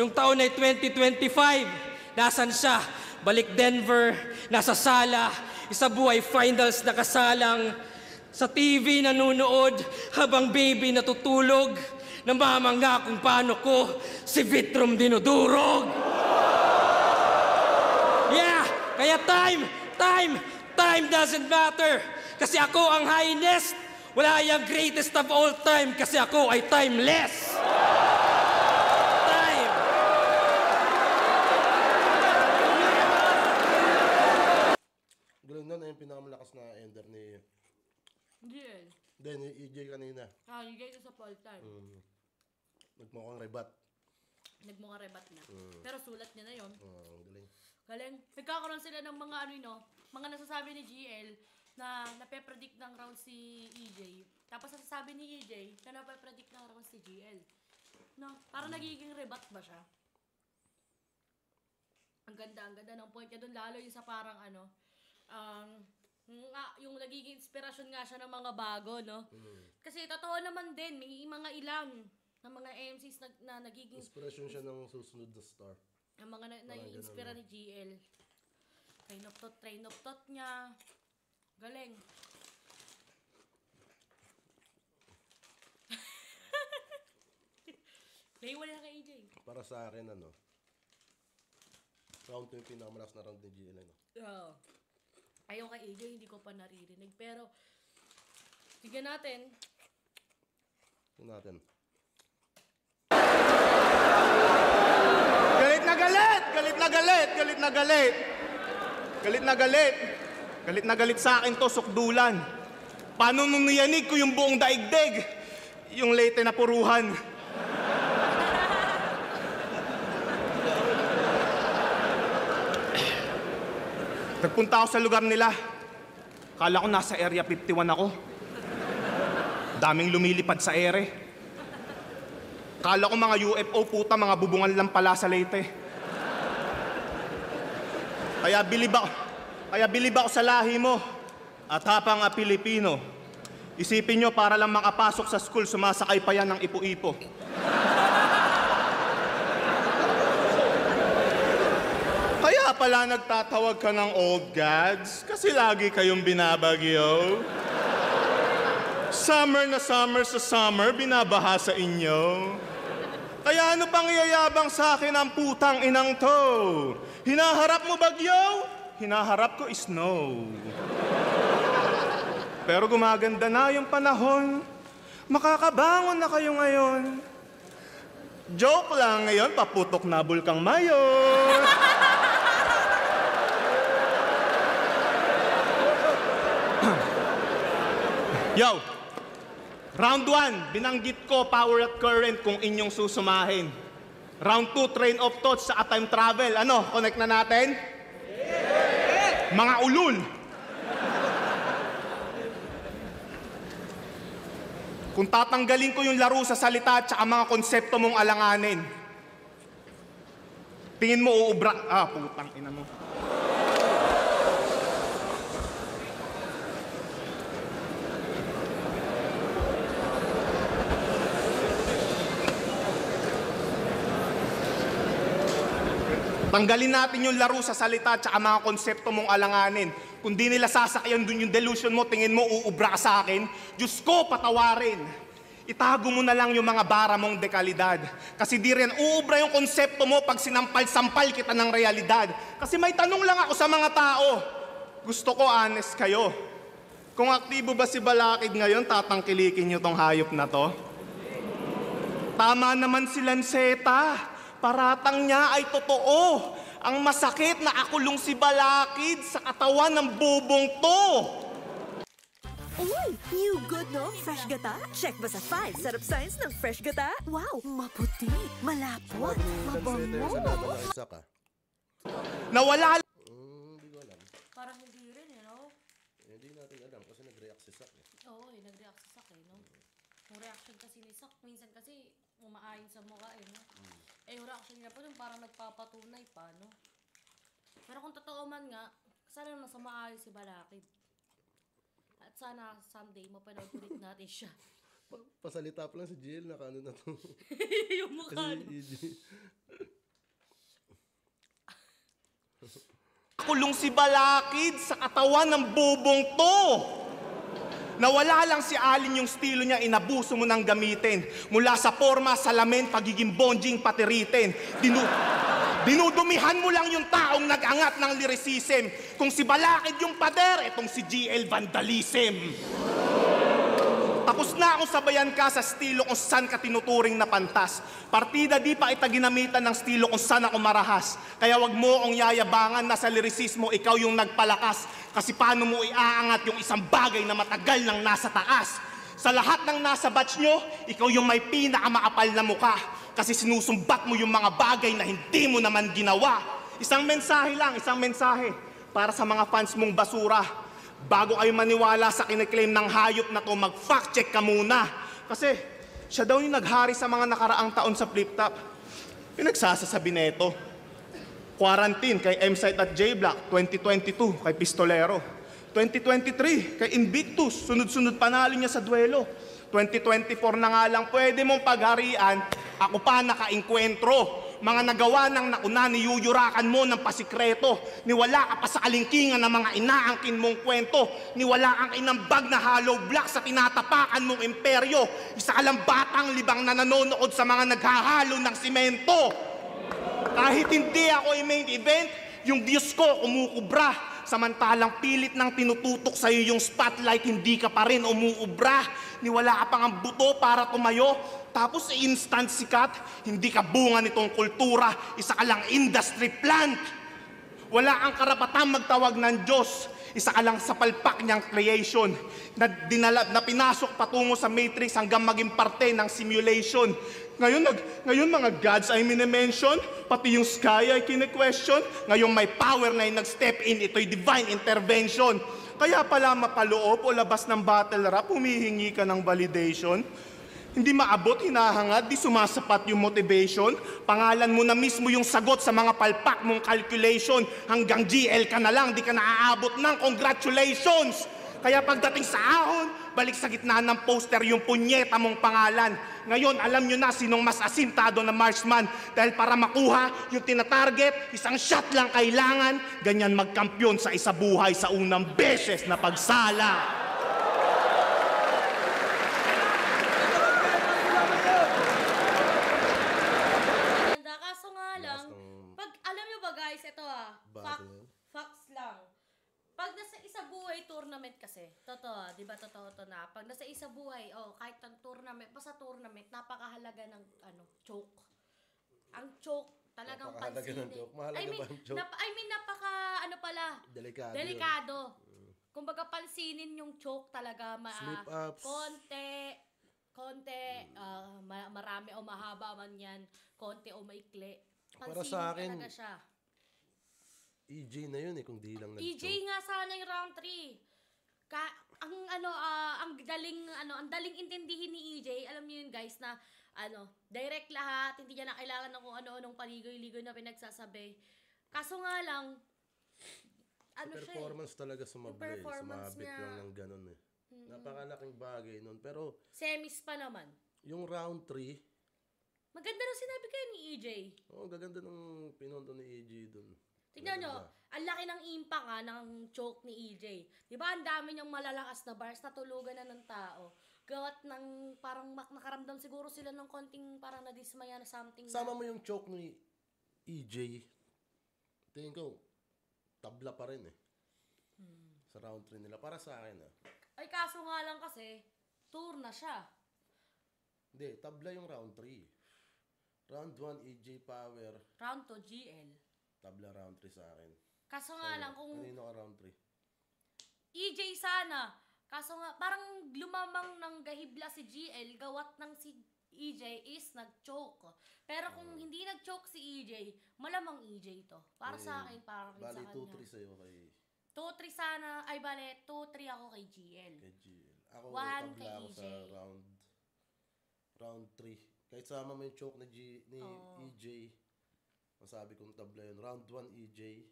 yung taon ay 2025. Nasaan siya? Balik Denver, nasa sala, isa buhay finals nakasalang. Sa TV nanonood habang baby natutulog, namamangga kung paano ko si Vitrom dinudurog. Yeah, kaya time doesn't matter. Kasi ako ang highest, wala yung greatest of all time kasi ako ay timeless. Time. Galing nun, yung pinakamalakas na ender ni... GL. Then, EJ kanina. You guys sa full time. Nagmukhang rebat. Nagmukha rebat na. Pero sulat niya na yon. Galing. Galing. Nagkakaroon sila ng mga mga nasasabi ni GL na nape-predict ng round si EJ. Tapos nasasabi ni EJ na nape-predict ng round si GL. No? Parang nagiging rebat ba siya? Ang ganda ng point niya doon. Lalo yung sa parang yung nagiging inspirasyon nga siya ng mga bago, no? Kasi totoo naman din, may mga ilang ng mga MCs na nagiging... Inspiration siya ng susunod na star. Ang mga nai-inspira ni GL. Train of thought niya. Galing. Play wala na kay EJ. Para sa akin, round 2 yung pinakamalakas na round ni GL, Oo. Ayaw kay AJ, hindi ko pa naririnig. Pero, tignan natin. Galit na galit! Galit na galit! Galit na galit! Galit na galit! Galit na galit sa akin to, sukdulan. Paano nung niyanig ko yung buong daigdig? Yung late na puruhan. Nagpunta ako sa lugar nila. Kala ko nasa Area 51 ako. Daming lumilipad sa ere. Kala ko mga UFO, puta, mga bubungan lang pala sa Leyte. Kaya bilib ako sa lahi mo. At hapang Pilipino, isipin nyo para lang makapasok sa school, sumasakay pa yan ng ipo-ipo. Kaya pala nagtatawag ka ng old gods kasi lagi kayong binabagyo. Summer na summer sa summer, binabaha sa inyo. Kaya ano pang iyayabang sa akin ang putang inang to? Hinaharap mo bagyo? Hinaharap ko snow. Pero gumaganda na yung panahon. Makakabangon na kayo ngayon. Joke lang ngayon, paputok na bulkang mayor. Yo! Round 1, binanggit ko power at current kung inyong susumahin. Round 2, train of thoughts sa time travel. Ano, connect na natin? Mga ulul. Kung tatanggalin ko yung laro sa salita at saka mga konsepto mong alanganin, tingin mo uubra... putang ina mo. Tanggalin natin yung laro sa salita at saka mga konsepto mong alanganin. Kung di nila sasakyan dun yung delusion mo, tingin mo uubra ka sa akin, Diyos ko, patawarin. Itago mo na lang yung mga bara mong dekalidad. Kasi di rin uubra yung konsepto mo pag sinampal-sampal kita ng realidad. Kasi may tanong lang ako sa mga tao. Gusto ko honest kayo. Kung aktibo ba si Balakid ngayon, tatangkilikin nyo tong hayop na to? Tama naman si Lanceta. Paratang niya ay totoo. Ang masakit na akulong si Balakid sa katawan ng bubong to. Uy, new good no? Fresh gata? Check ba sa 5? Sarap science ng fresh gata? Wow, maputi, malapot, mabango. Nawala Hindi ko alam. Parang hindi rin, you know? Hindi natin alam kasi nag-react si Sak. Oo, nag-react si Sak, no? Yung reaction kasi ni Sak, minsan kasi umaayon sa mukha, no? Yung reaction niya pa dun parang nagpapatunay pa, no? Pero kung totoo man nga, sana naman maayos si Balakid. At sana someday mapanood ulit natin siya. Pasalita pa lang si JL, nakaano na to. Yung mukha. akulong si Balakid sa katawan ng bubong to. Nawala lang si Alin yung estilo niya, inabuso mo nang gamitin. Mula sa forma, salamin, pagiging bonjing, patiritin. Dinudumihan mo lang yung taong nag-angat ng lyricism. Kung si Balakid yung pader, etong si GL vandalism. Tapos na akong sabayan ka sa estilo kung saan ka tinuturing na pantas. Partida di pa kita ginamitan ng estilo kung saan ako marahas. Kaya wag mo akong yayabangan na sa lirisismo ikaw yung nagpalakas. Kasi paano mo iaangat yung isang bagay na matagal nang nasa taas? Sa lahat ng nasa batch nyo, ikaw yung may pinakamaapal na mukha. Kasi sinusumbat mo yung mga bagay na hindi mo naman ginawa. Isang mensahe lang, isang mensahe para sa mga fans mong basura. Bago kayo maniwala sa kiniklaim ng hayop na to, mag-fact check ka muna. Kasi siya daw yung naghari sa mga nakaraang taon sa flip-top. Pinagsasasabi neto. Quarantine kay M-Site at J-Block, 2022 kay Pistolero. 2023 kay Invictus, sunod-sunod panalo niya sa duelo. 2024 na nga lang pwede mong pagharian, ako pa naka-inkwentro. Mga nagawa ng nauna, niyuyurakan mo ng pasikreto. Niwala ka pa sa alingkingan ng mga inaangkin mong kwento. Niwala kang inambag na hollow block sa tinatapakan mong imperyo. Isa ka lang batang libang na nanonood sa mga naghahalo ng simento. Kahit hindi ako i-main event, yung Diyos ko kumukubra. Samantalang pilit ng tinututok sa'yo yung spotlight, hindi ka pa rin umuubra. Niwala ka pang ang buto para tumayo. Tapos instant sikat, hindi ka bunga nitong kultura, isa ka lang industry plant. Wala kang karapatang magtawag ng Diyos, isa ka lang sa palpak niyang creation na pinasok patungo sa matrix hanggang maging parte ng simulation. Ngayon mga gods ay minimension, pati yung sky ay kine-question. Ngayon may power na yung nag-step in, ito'y divine intervention. Kaya pala mapaloob o labas ng battle rap, humihingi ka ng validation. Hindi maabot, hinahangad, di sumasapat yung motivation. Pangalan mo na mismo yung sagot sa mga palpak mong calculation. Hanggang GL ka na lang, di ka naaabot ng congratulations. Kaya pagdating sa ahon, balik sa gitna ng poster yung punyeta mong pangalan. Ngayon, alam nyo na sinong mas asintado na marksman. Dahil para makuha yung tinatarget, isang shot lang kailangan. Ganyan magkampiyon sa isa buhay sa unang beses na pagsala. Guys, ito facts lang. Pag nasa isa buhay tournament kasi, totoo, di ba totoo to na? Pag nasa isa buhay, kahit ang tournament, basta tournament, napakahalaga ng choke. Ang choke, talagang pansinin. Mahalaga ba ang choke? Napaka, delikado. Kumbaga pansinin yung choke talaga, Slip-ups. konti, marami o mahaba man yan, konti o maikli. Para sa akin, talaga siya. EJ na yun kung di lang EJ nga sana yung round 3. Ang daling intindihin ni EJ, alam niyo yun guys, na direct lahat, hindi niya na kailangan ng kung ano-anong paligoy-ligoy na pinagsasabi. Kaso nga lang, performance talaga sumablay. performance Sumabit niya. lang ng ganun Napakalaking bagay nun. Pero, semis pa naman. yung round 3, Maganda rin sinabi kayo ni EJ. gaganda ng pinonto ni EJ dun. Tignan nyo, ang laki ng impact ng choke ni EJ. Diba ang dami niyang malalakas na bars, natulugan na ng tao. Gawat ng parang nakaramdam siguro sila ng konting parang nadismaya na something. Sama mo yung choke ni EJ, tingin ko, tabla pa rin sa round 3 nila. Para sa akin Ay kaso nga lang kasi, tour na siya. Hindi, tabla yung round 3. Round 1, EJ Power. Round 2, GL. Tabla round 3 sa akin. Kaso nga lang kung Kanino ka round 3? EJ sana. Kaso nga, parang lumamang ng gahibla si GL, gawat ng si EJ is nag-choke. Pero kung hindi nag-choke si EJ, malamang EJ to. Para sa akin, parang rin Bali sa kanya. 2-3 sa'yo kay 2-3 sana, ay bale, 2-3 ako kay GL. GL. Ako, One tabla kay ako EJ. sa round 3. Kahit sama mo yung choke ni EJ, masabi kong tabla yun. Round 1, EJ.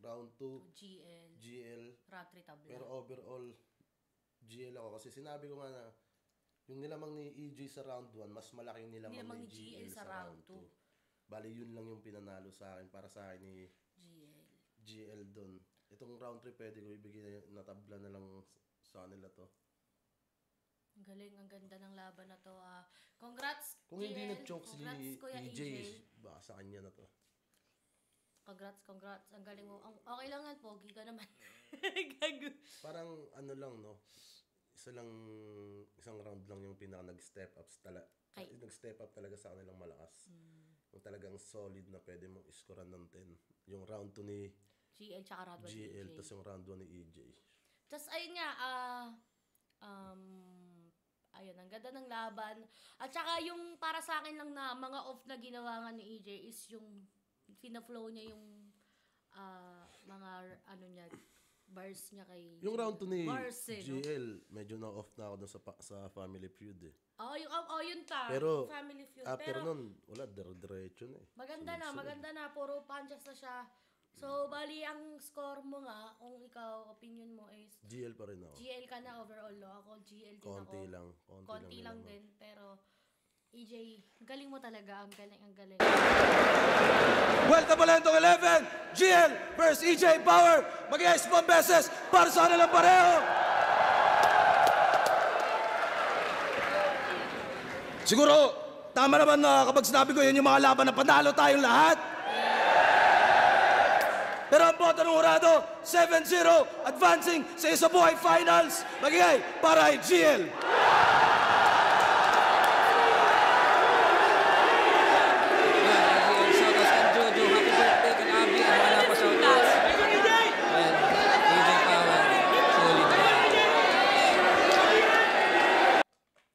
Round 2, GL. GL. Round 3 tabla. Pero overall, GL ako. Kasi sinabi ko nga na, yung nilamang ni EJ sa round 1, mas malaki yung nilamang ni GL sa round 2. Bali, yun lang yung pinanalo sa akin. Para sa akin ni GL dun. Itong round 3, pwede ko ibigay na tabla na lang sa kanila to. Ang galing, ang ganda ng laban na to. Congrats, Kung GL. hindi nag-choke si Congrats, Kuya EJ, EJ. baka sa kanya na to. Congrats. Ang galing mo. Okay lang yan, pogi ka naman. Gago. Parang ano lang, no? Isang round lang yung pinaka nag-step up nag-step up talaga sa kanilang malakas. Yung talagang solid na pwede mong iskoran ng 10. Yung round 2 ni GL tsaka round 1 ni GL, EJ. tapos yung round 1 ni EJ. Tapos ayun nga, ayun, ang ganda ng laban. At saka yung para sa akin lang na mga off na ginawa nga ni EJ is yung fina-flow niya yung mga niya, bars niya kay Yung round 2 ni bars, no? GL, medyo na-off na ako dun sa Family Feud Yun ta. Pero Family Feud. after Pero nun, wala, diretso na maganda na. Puro punches na siya. So, bali, ang score mo nga, kung ikaw, opinion mo is GL pa rin ako. GL ka na overall, no? Ako, GL din Konti ako. lang. Konti lang din. Pero, EJ, galing mo talaga. Ang galing. Welcome Balentong 11, GL versus EJ Power. Mag-ice pang beses para sa kanilang pareho. Siguro, tama naman na kapag sinabi ko yun yung mga laban na panalo tayong lahat. Pero ang boto ng hurado, 7-0, advancing sa Isabuhay Finals. Magigay para kay GL. Shoutouts kay Jojo. Happy birthday kay Abby. Ang wala pa shoutouts. Well, EJ Power. Solid na.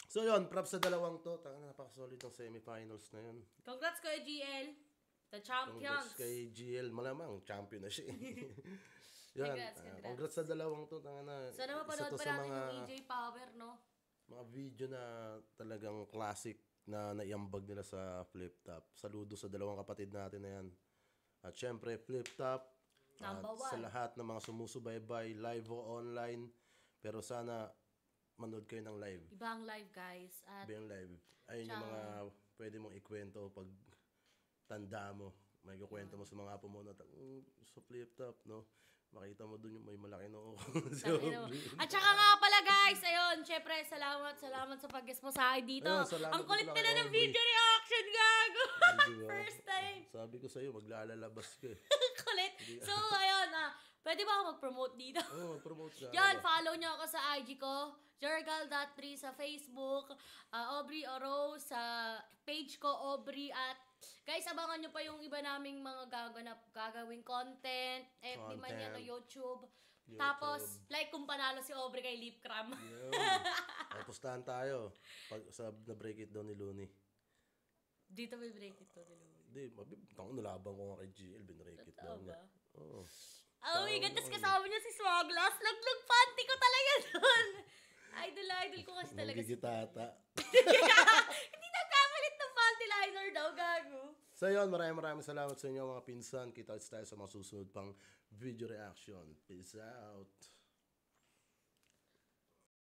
So yun, props sa dalawang to. Napaka-solid ng semifinals na yun. Congrats kay GL. The champions. Congrats kay GL, malamang champion na siya. Yan, Congrats. congrats sa dalawang to. Sana mapanood pa natin yung EJ Power, no? Mga video na talagang classic na naiambag nila sa Flip Top. Saludo sa dalawang kapatid natin na yan. At syempre, Flip Top. Number Sa one. lahat ng mga sumusubaybay, live o online. Pero sana manood kayo ng live. Ibang live, guys. At Ibang live. Ayun yung mga pwede mong ikwento pag tanda mo. May kukwento mo sa mga apo mo na sa Flip Top, no? Makita mo dun yung may malaki na At saka nga pala guys, ayun, syempre salamat sa pag-guest mo sa akin dito. Ayun, salamat Ang kulit din nila kay ng Aubrey. video reaction, gago. Di ba? First time. Sabi ko sa'yo, maglalabas ka eh. Kulit. So, ayun, pwede ba ako mag-promote dito? Oo, promote ka. Yan, follow nyo ako sa IG ko, Jergal.3 sa Facebook, Aubrey Oro sa page ko, Aubrey, at guys, abangan nyo pa yung iba naming mga gagawing content, FB man yan o YouTube. Tapos, like kung panalo si Aubrey kay Lip Cram. Yun. Ay, pustahan tayo. Pag sa na-break it down ni Looney. Dito may break it to. Hindi, nalaban ko nga kay GL, binreak it down niya. Oo. Oh my God, tapos kasama niya si Swaglass. Laglag panty ko talaga doon. Idol ko kasi talaga si Gigitata. Hindi nagkakalit ng panty liner daw, gago. So yun, maraming salamat sa inyo mga pinsan. Kita tayo sa mga susunod pang video reaction. Peace out.